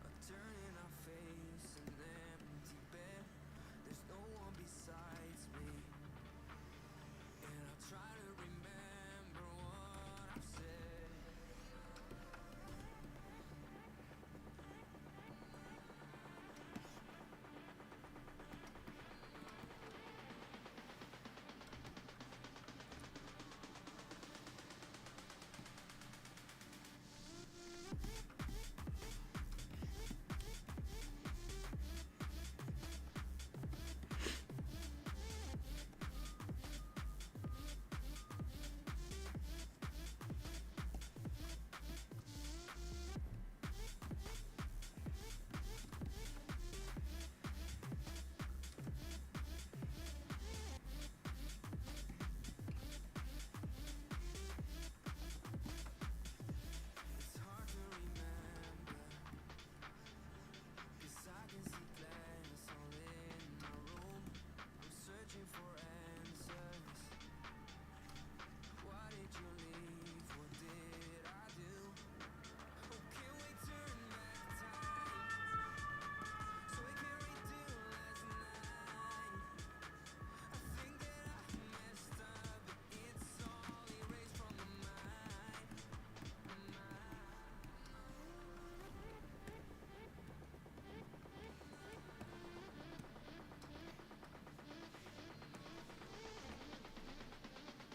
a turn in our face, an empty bed. There's no one besides me, and I try to remember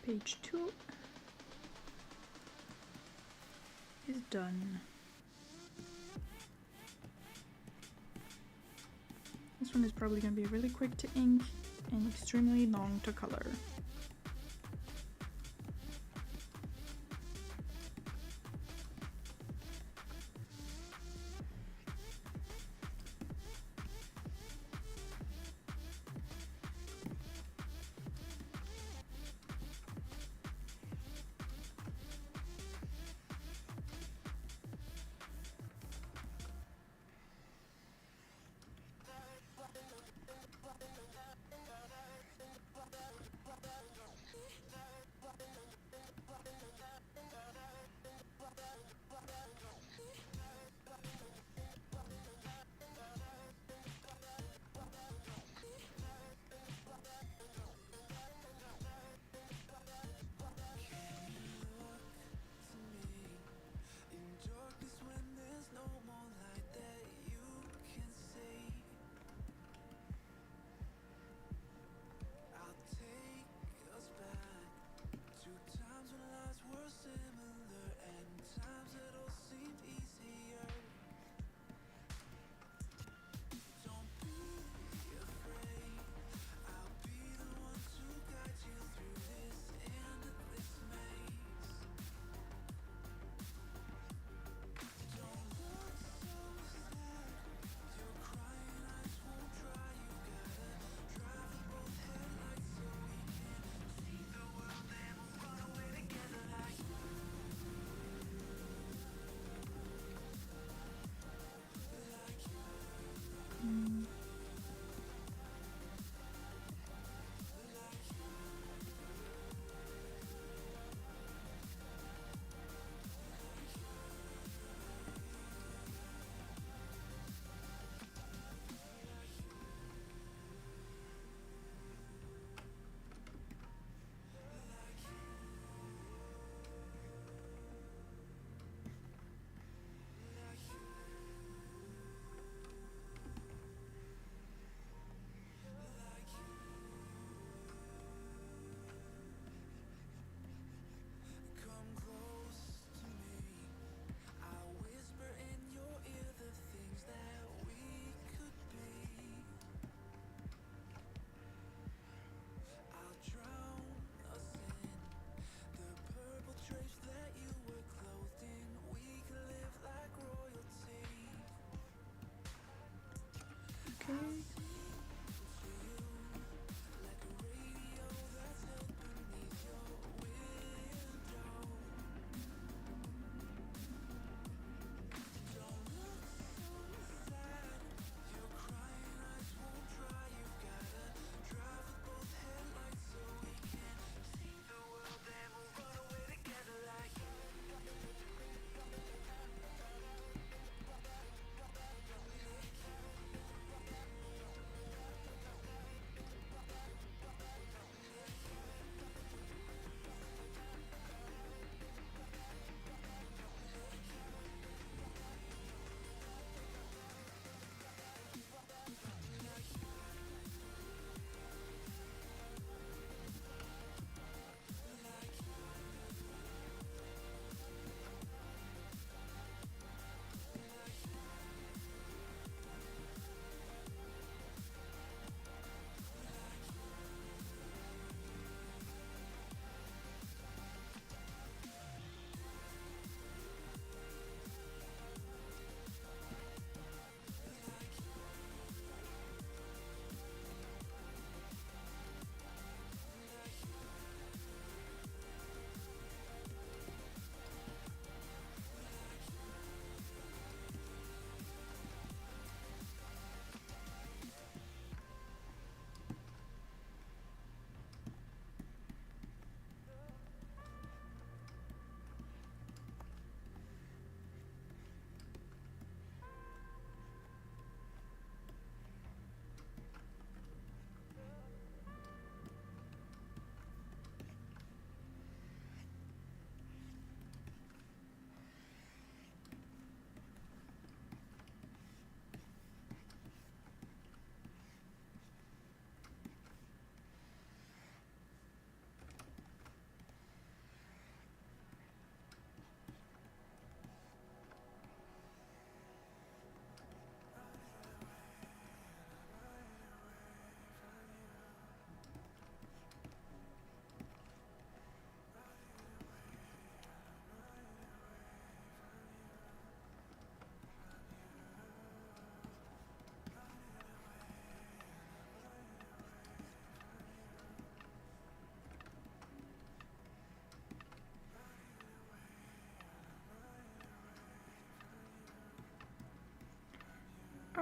Page 2 is done. This one is probably going to be really quick to ink and extremely long to color.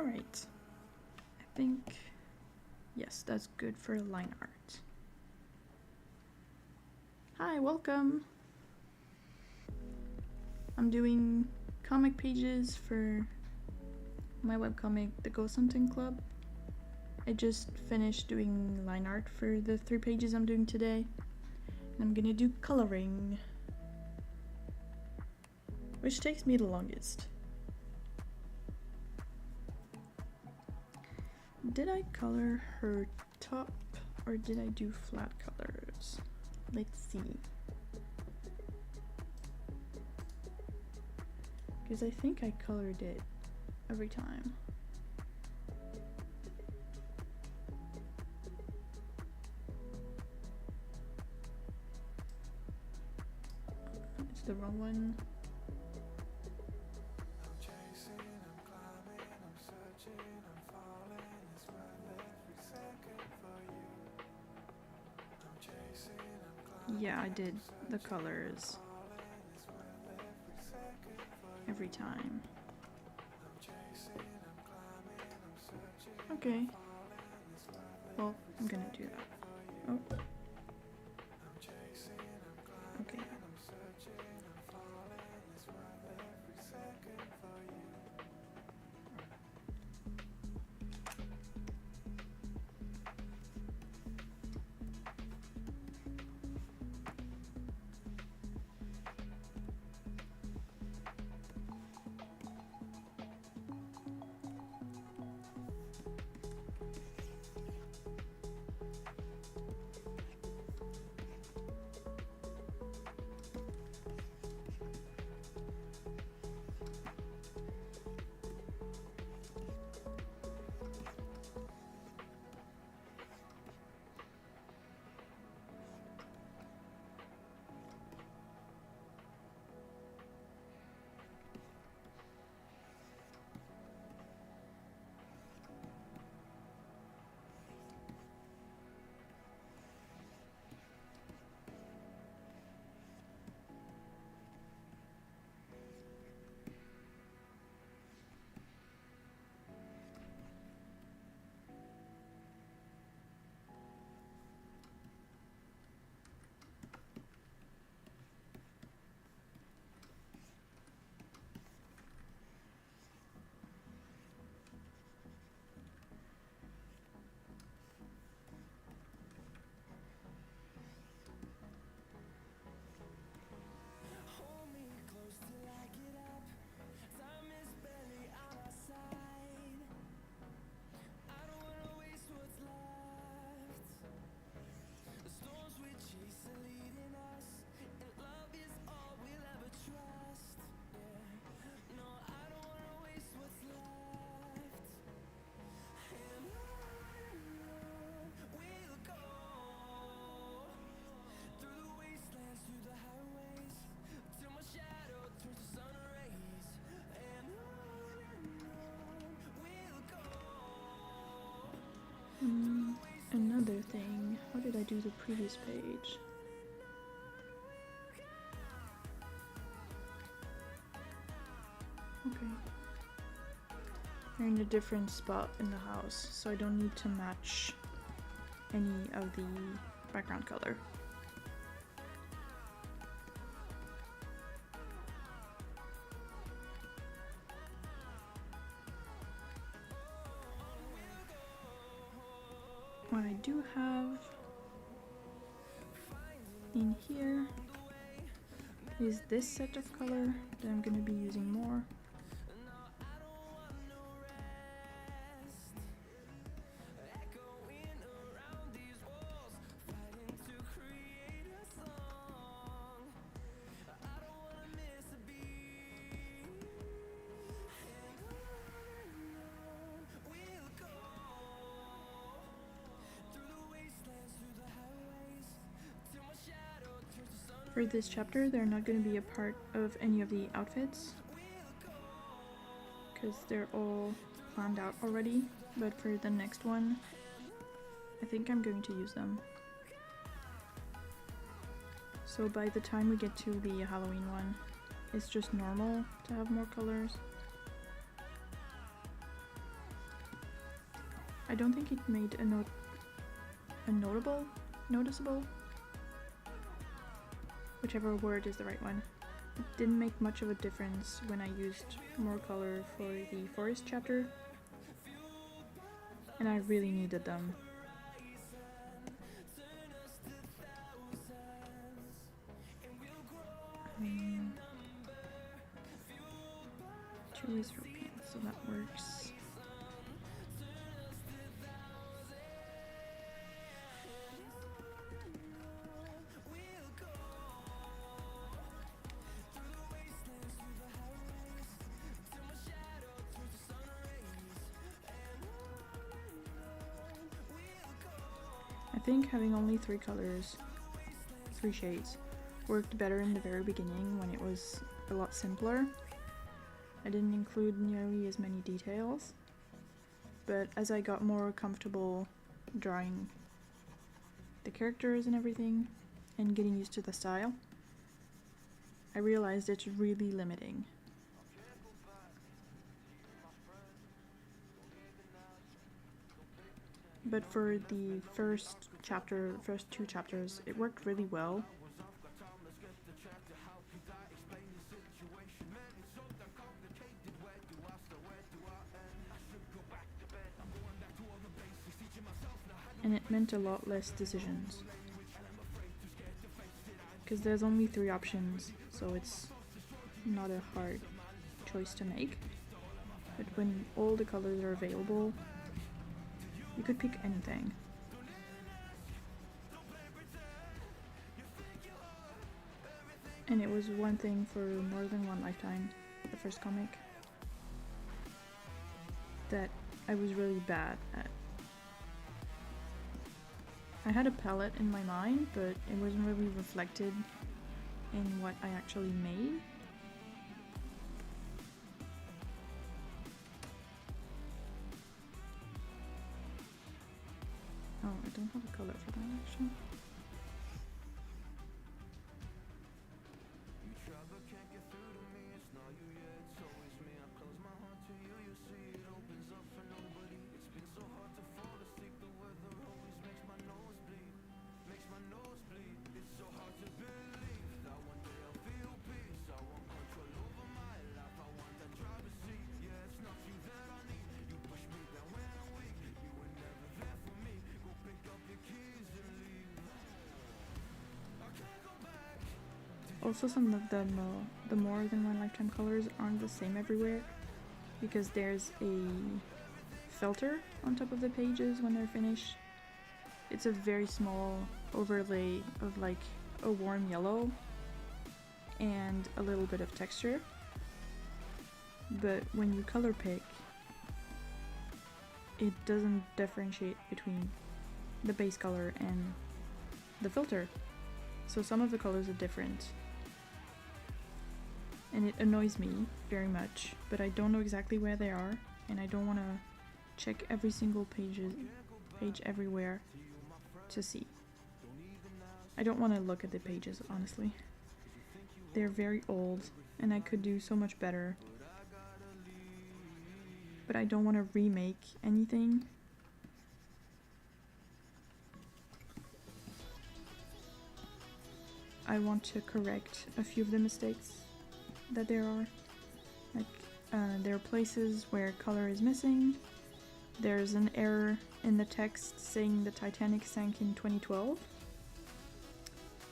Alright. I think, yes, that's good for line art. Hi, welcome! I'm doing comic pages for my webcomic, The Ghost Hunting Club. I just finished doing line art for the 3 pages I'm doing today. And I'm gonna do coloring, which takes me the longest. Did I color her top or did I do flat colors? Let's see. Because I think I colored it every time. It's the wrong one. Yeah, I did the colors every time. Okay. Well, I'm gonna do that. Oh. Okay. Another thing, how did I do the previous page? Okay. They're in a different spot in the house, so I don't need to match any of the background color. What I do have in here is this set of color that I'm going to be using more. For this chapter, they're not going to be a part of any of the outfits because they're all planned out already, but for the next one, I think I'm going to use them. So by the time we get to the Halloween one, it's just normal to have more colors. don't think it made noticeable, whichever word is the right one. It didn't make much of a difference when I used more color for the forest chapter, and I really needed them. Two is for pants, so that works. I think having only 3 colors, 3 shades, worked better in the very beginning when it was a lot simpler. I didn't include nearly as many details, but as I got more comfortable drawing the characters and everything, and getting used to the style, I realized it's really limiting. But for the first 2 chapters, it worked really well. And it meant a lot less decisions. Because there's only 3 options, so it's not a hard choice to make. But when all the colors are available, you could pick anything. And it was one thing for More Than One Lifetime, the first comic, that I was really bad at. I had a palette in my mind, but it wasn't really reflected in what I actually made. Oh, I don't have a color for that actually. Also, some of the More Than One Lifetime colors aren't the same everywhere, because there's a filter on top of the pages when they're finished. It's a very small overlay of like a warm yellow and a little bit of texture. But when you color pick, it doesn't differentiate between the base color and the filter. So some of the colors are different. And it annoys me very much, but I don't know exactly where they are, and I don't want to check every single page everywhere to see. I don't want to look at the pages, honestly. They're very old, and I could do so much better. But I don't want to remake anything. I want to correct a few of the mistakes that there are. Like, there are places where color is missing. There's an error in the text saying the Titanic sank in 2012,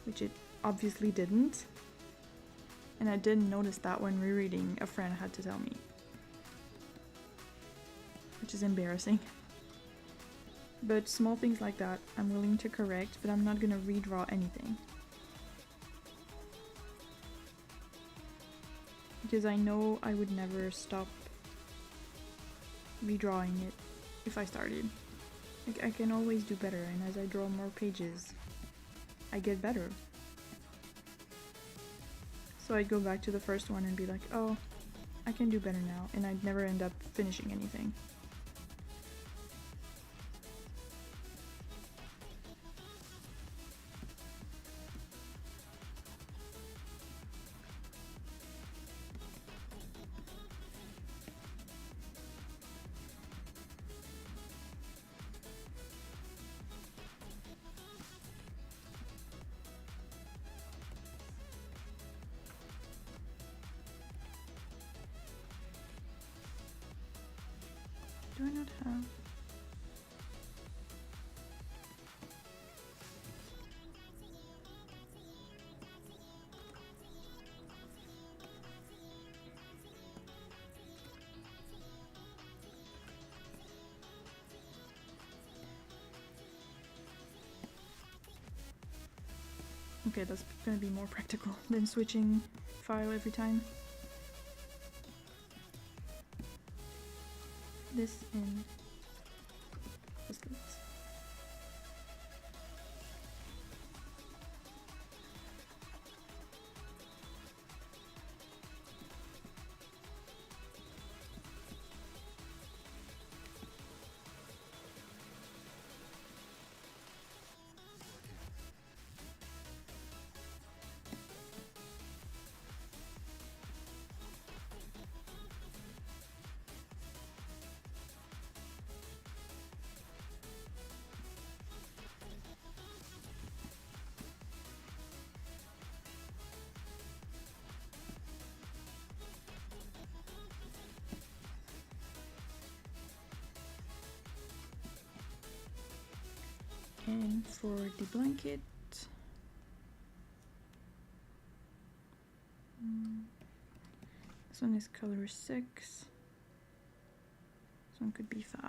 which it obviously didn't. And I didn't notice that when rereading. A friend had to tell me, which is embarrassing. But small things like that I'm willing to correct, but I'm not gonna redraw anything. Because I know I would never stop redrawing it if I started. Like, I can always do better, and as I draw more pages, I get better. So I'd go back to the first one and be like, oh, I can do better now, and I'd never end up finishing anything. not have. Okay, that's gonna be more practical than switching file every time. This in this. And for the blanket, this one is color 6. This one could be 5.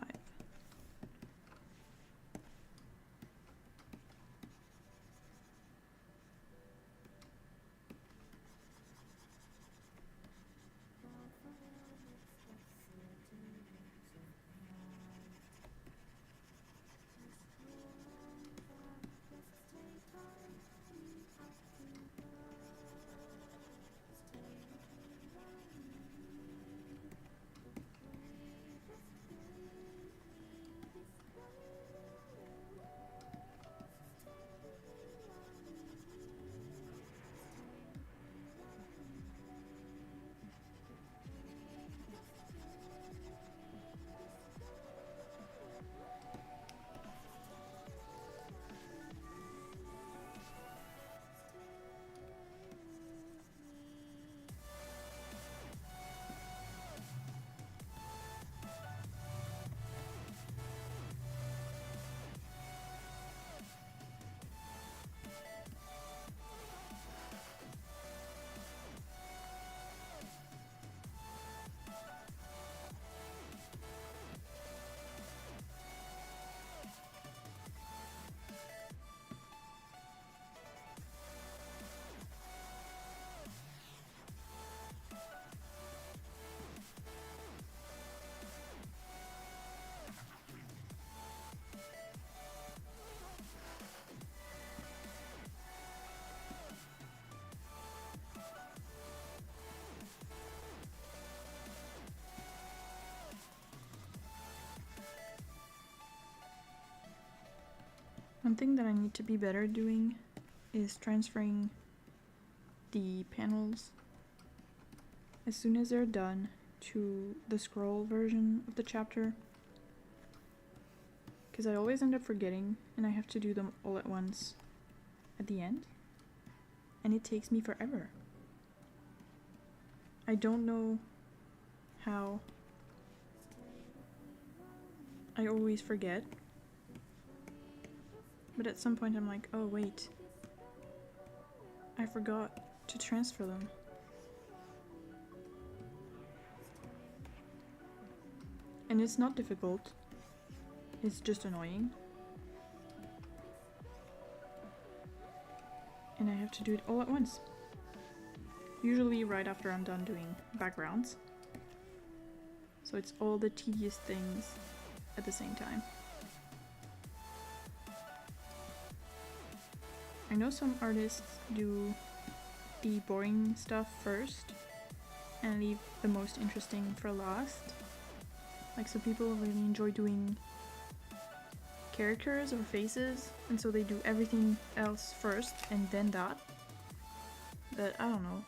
One thing that I need to be better doing is transferring the panels as soon as they're done to the scroll version of the chapter, because I always end up forgetting and I have to do them all at once at the end, and it takes me forever. I don't know how. I always forget. But at some point I'm like, oh wait, I forgot to transfer them. And it's not difficult, it's just annoying. And I have to do it all at once. Usually right after I'm done doing backgrounds. So it's all the tedious things at the same time. I know some artists do the boring stuff first and leave the most interesting for last. Like, some people really enjoy doing characters or faces, and so they do everything else first and then that. But I don't know.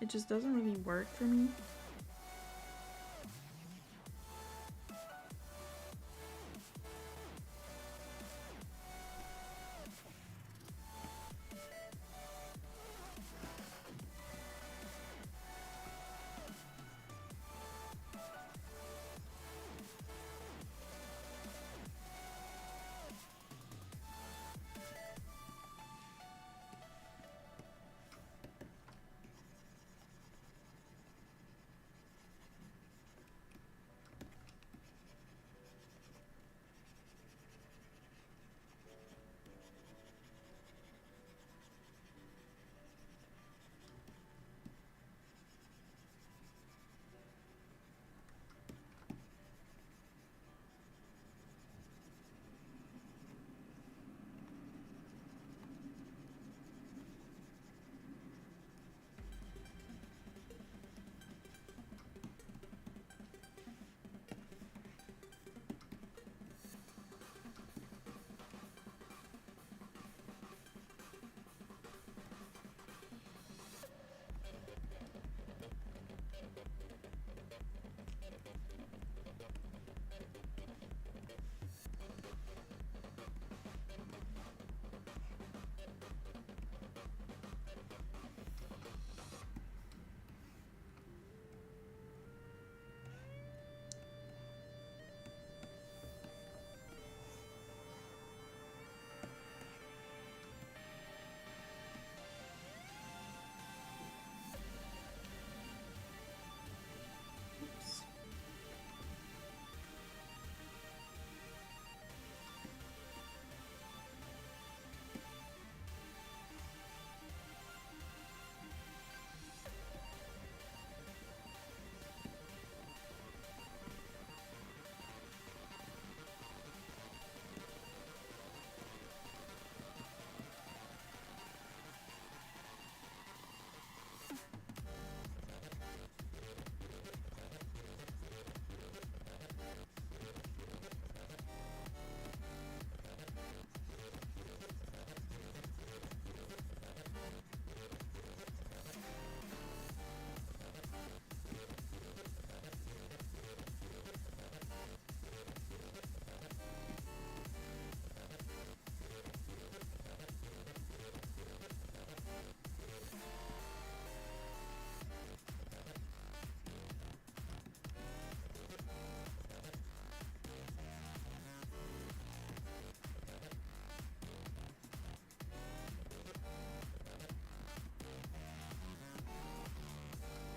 It just doesn't really work for me.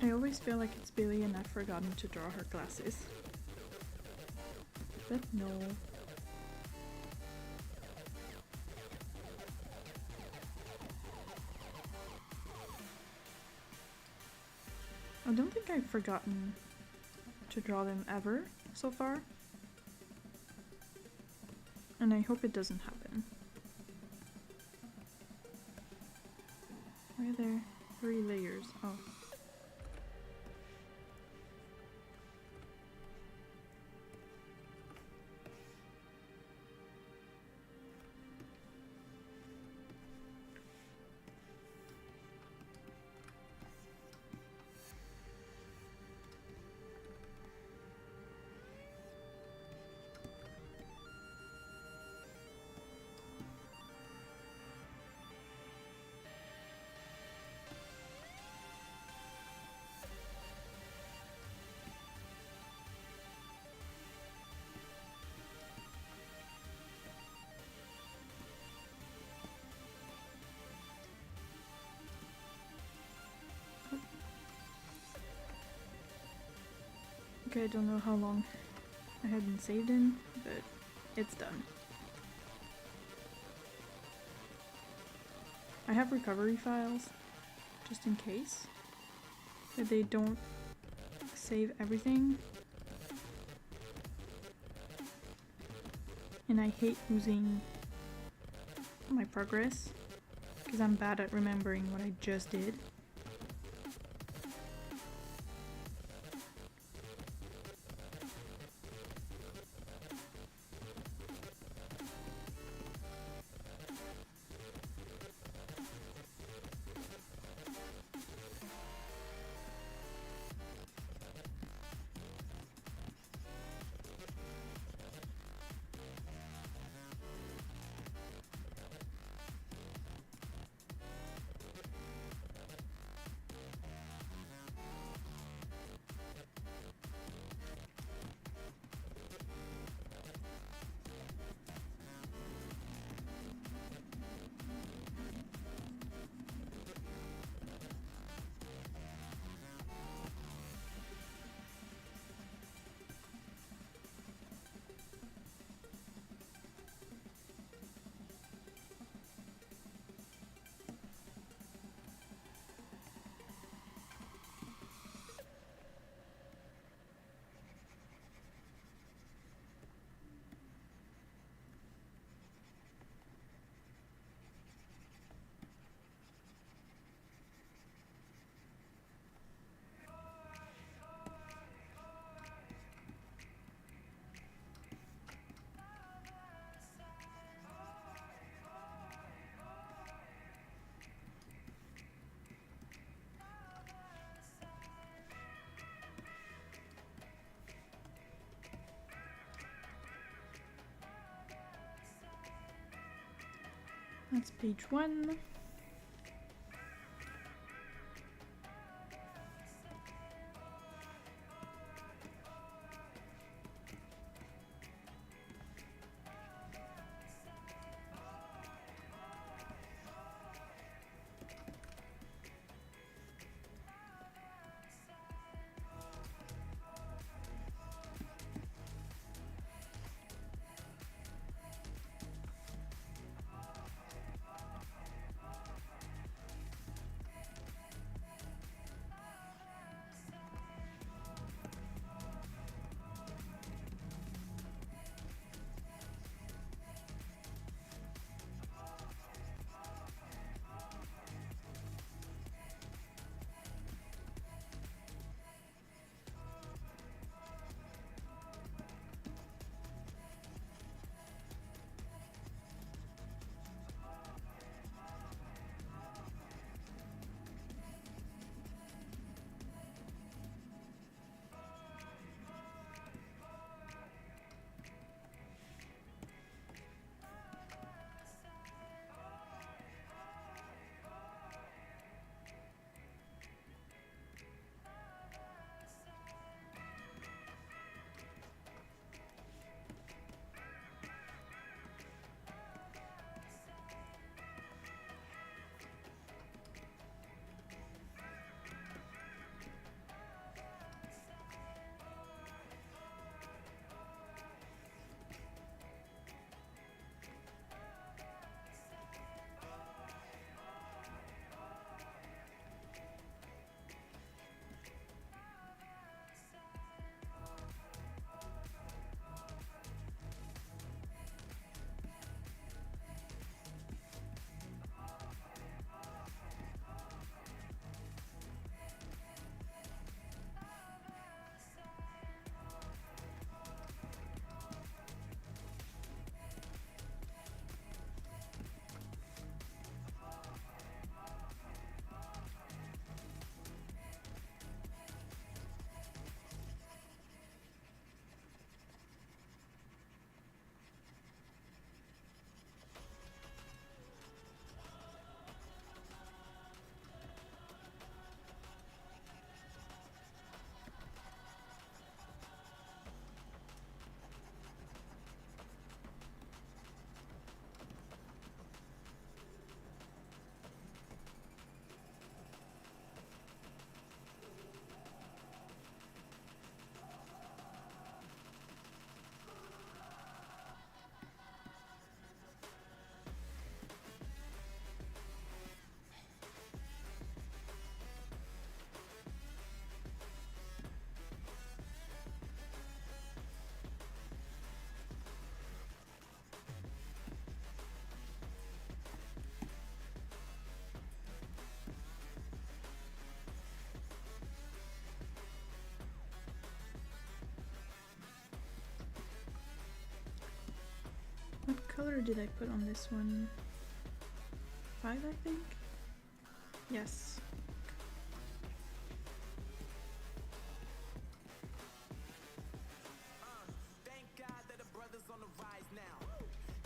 I always feel like it's Billy and I've forgotten to draw her glasses. But no. I don't think I've forgotten to draw them ever so far. And I hope it doesn't happen. Why are there 3 layers? Oh. Okay, I don't know how long I had been saved in, but it's done. I have recovery files, just in case, but they don't save everything. And I hate losing my progress, because I'm bad at remembering what I just did. That's page 1. color did I put on this one? 5, I think? Yes. Thank God that the brothers on the rise now.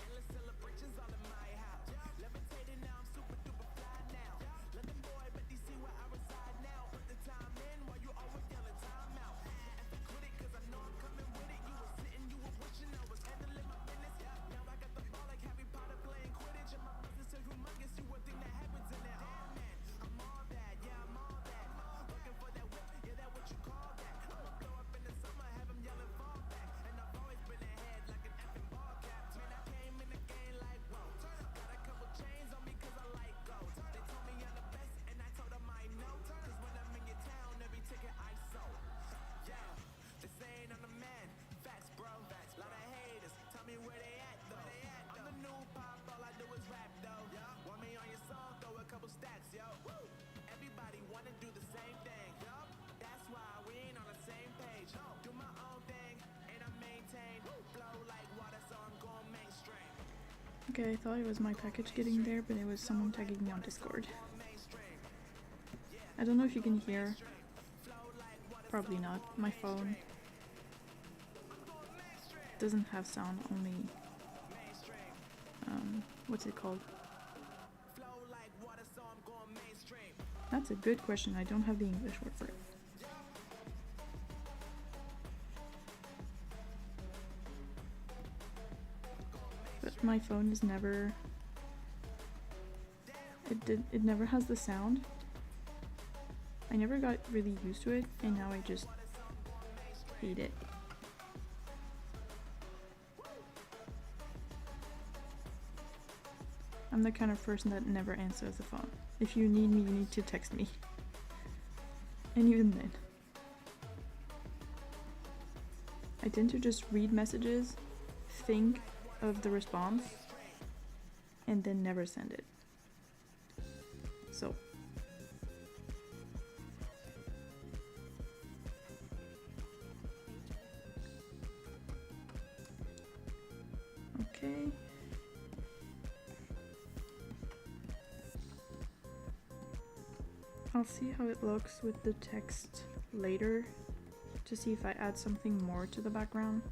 Endless celebrations all in my house. Levitating now, I'm super duper fly now. London boy, but they see where I reside now. Put the time in while you always yelling time out. And quit it, cause I know I'm coming with it. You were sitting, you were wishing I was handling my business. Now I got the ball like Harry Potter playing Quidditch. And my business so humongous, you would think that happens in there. Damn man, I'm all that, yeah, I'm all that. Looking for that whip, yeah, that what you call that. I'ma blow up in the summer, have them yelling fall back. And I've always been ahead like an effing ball cap. Man, I came in the game like, whoa. Got a couple chains on me cause I like gold. They told me I'm the best and I told them I know. Cause when I'm in your town, every ticket I sold. Yeah, they saying I'm the man. Facts, bro. Facts. Lot of haters. Tell me where they at though. I'm the new pop, all I do is rap though. Want me on your song, throw a couple stacks, yo. Everybody wanna do the same thing. That's why we ain't on the same page. Do my own thing and I maintain. Flow like water, so I'm going mainstream. Okay, I thought it was my package getting there, but it was someone tagging me on Discord. I don't know if you can hear. Probably not. My phone doesn't have sound, only what's it called? That's a good question. I don't have the English word for it. But my phone is never, it never has the sound. I never got really used to it, and now I just hate it. I'm the kind of person that never answers the phone. If you need me, you need to text me. And even then. I tend to just read messages, think of the response, and then never send it. So. Okay. I'll see how it looks with the text later to see if I add something more to the background.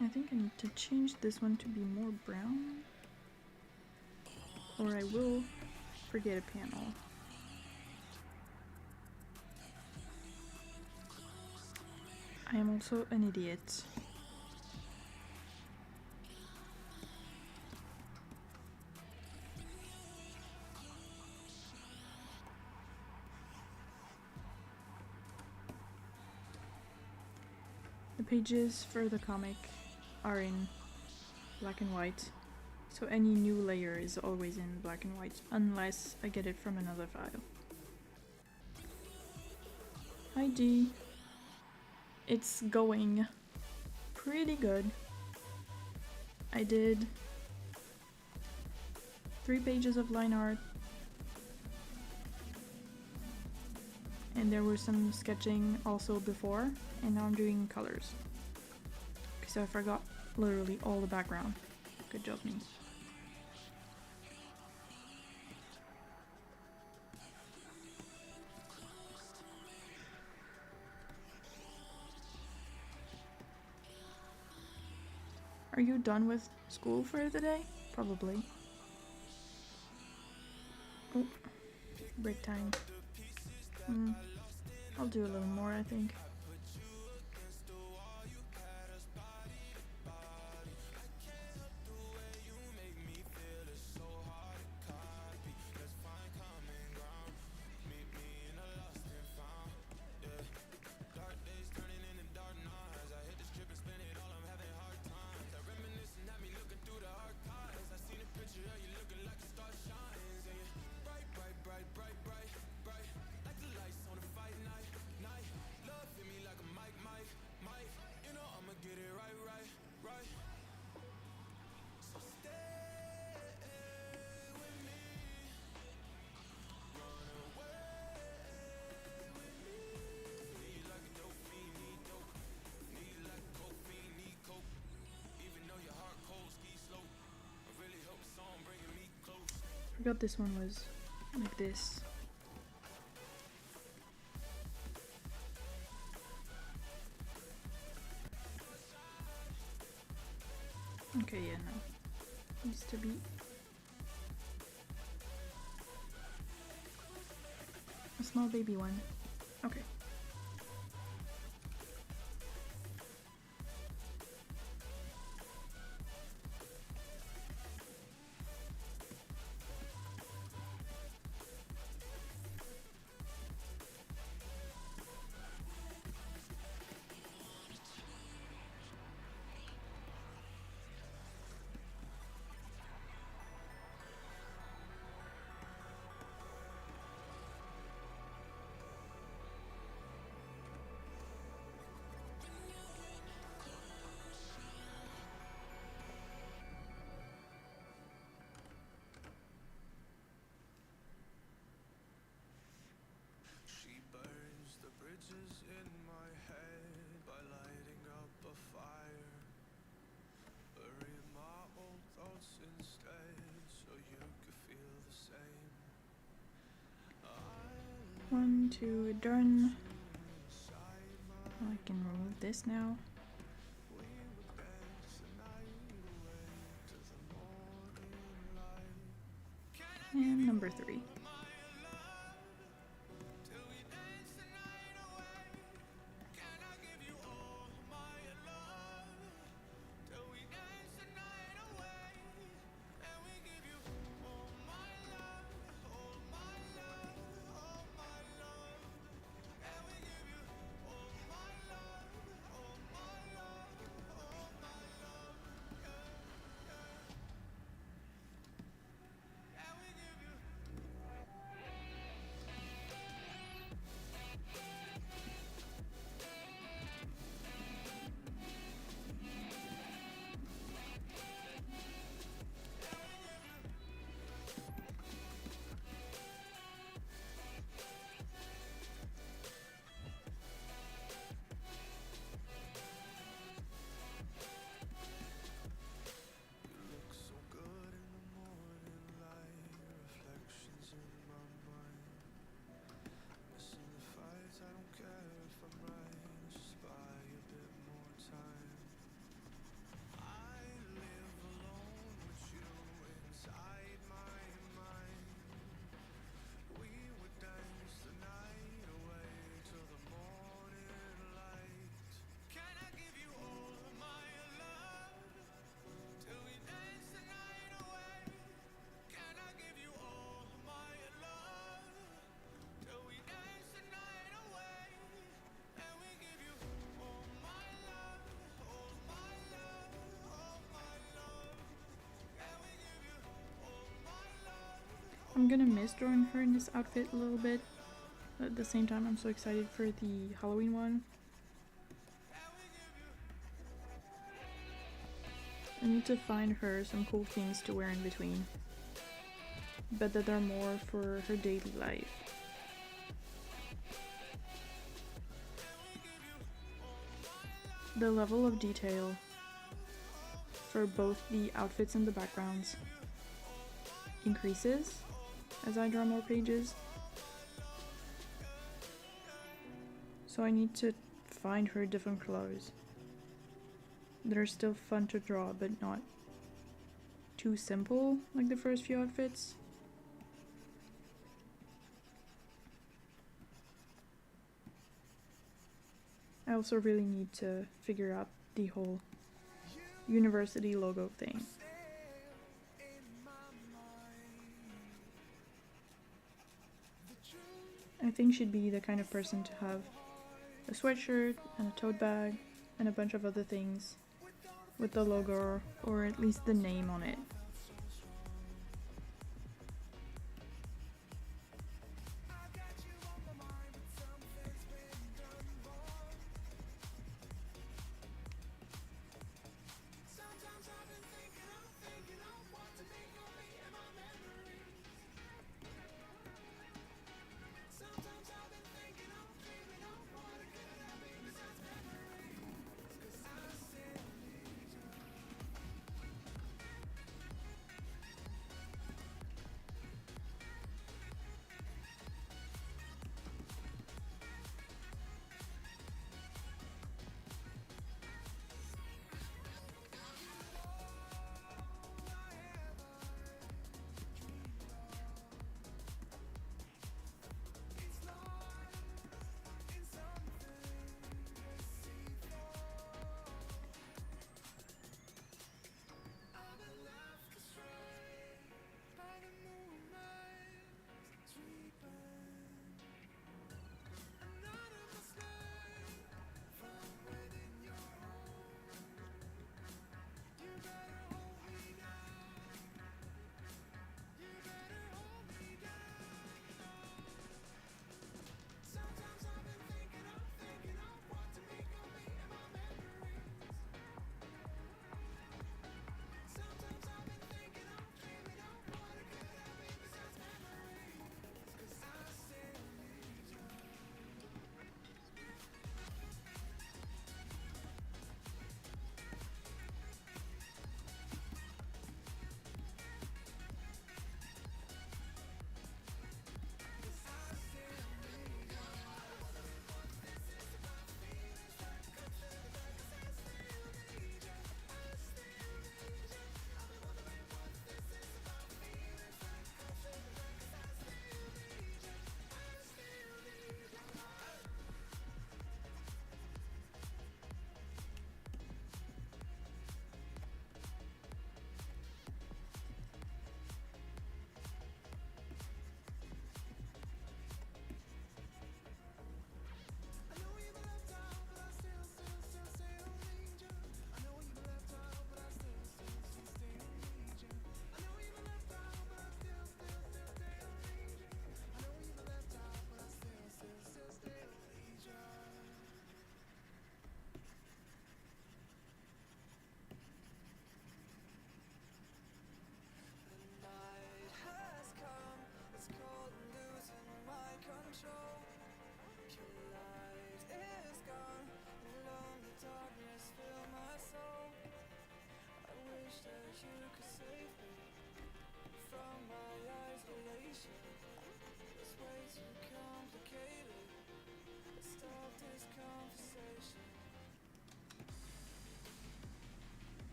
I think I need to change this one to be more brown, or I will forget a panel. I am also an idiot. The pages for the comic are in black and white, so any new layer is always in black and white, unless I get it from another file. Hi G. It's going pretty good. I did 3 pages of line art, and there was some sketching also before, and now I'm doing colors. Because I forgot literally all the background. Good job, me. Are you done with school for the day? Probably. Oh, break time. I'll do a little more, I think. Forgot this one was like this. Okay, yeah, no. Needs to be. A small baby one. Okay. She burns the bridges in my head by lighting up a fire. Bury my old thoughts instead so you could feel the same. 1, 2, done. I can remove this now. And number 3. I'm gonna miss drawing her in this outfit a little bit. At the same time, I'm so excited for the Halloween one. I need to find her some cool things to wear in between, but that are more for her daily life. The level of detail for both the outfits and the backgrounds increases as I draw more pages. So I need to find her different clothes that are still fun to draw but not too simple like the first few outfits. I also really need to figure out the whole university logo thing. I think she'd be the kind of person to have a sweatshirt and a tote bag and a bunch of other things with the logo or at least the name on it.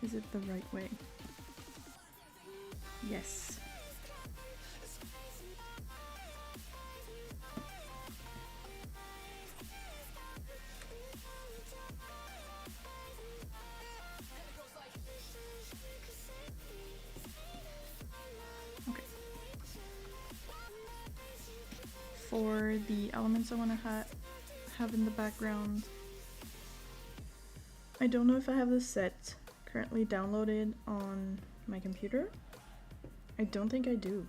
Is it the right way? Yes. Okay. For the elements I want to have in the background, I don't know if I have this set currently downloaded on my computer. I don't think I do,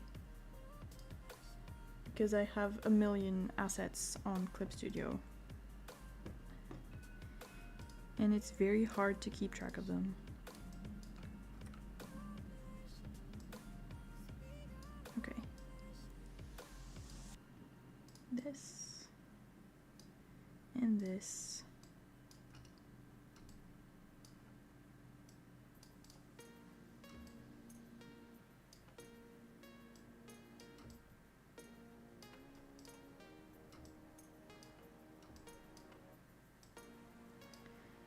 because I have a million assets on Clip Studio and it's very hard to keep track of them. Okay. This and this.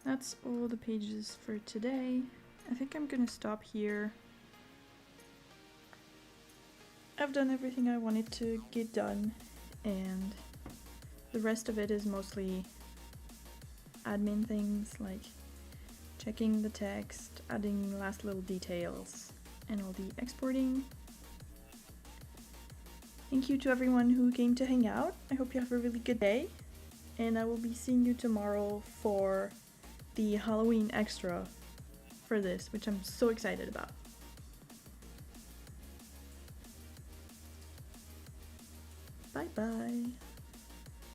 That's all the pages for today. I think I'm gonna stop here. I've done everything I wanted to get done, and the rest of it is mostly admin things like checking the text, adding last little details, and all the exporting. Thank you to everyone who came to hang out. I hope you have a really good day, and I will be seeing you tomorrow for the Halloween extra for this, which I'm so excited about. Bye bye.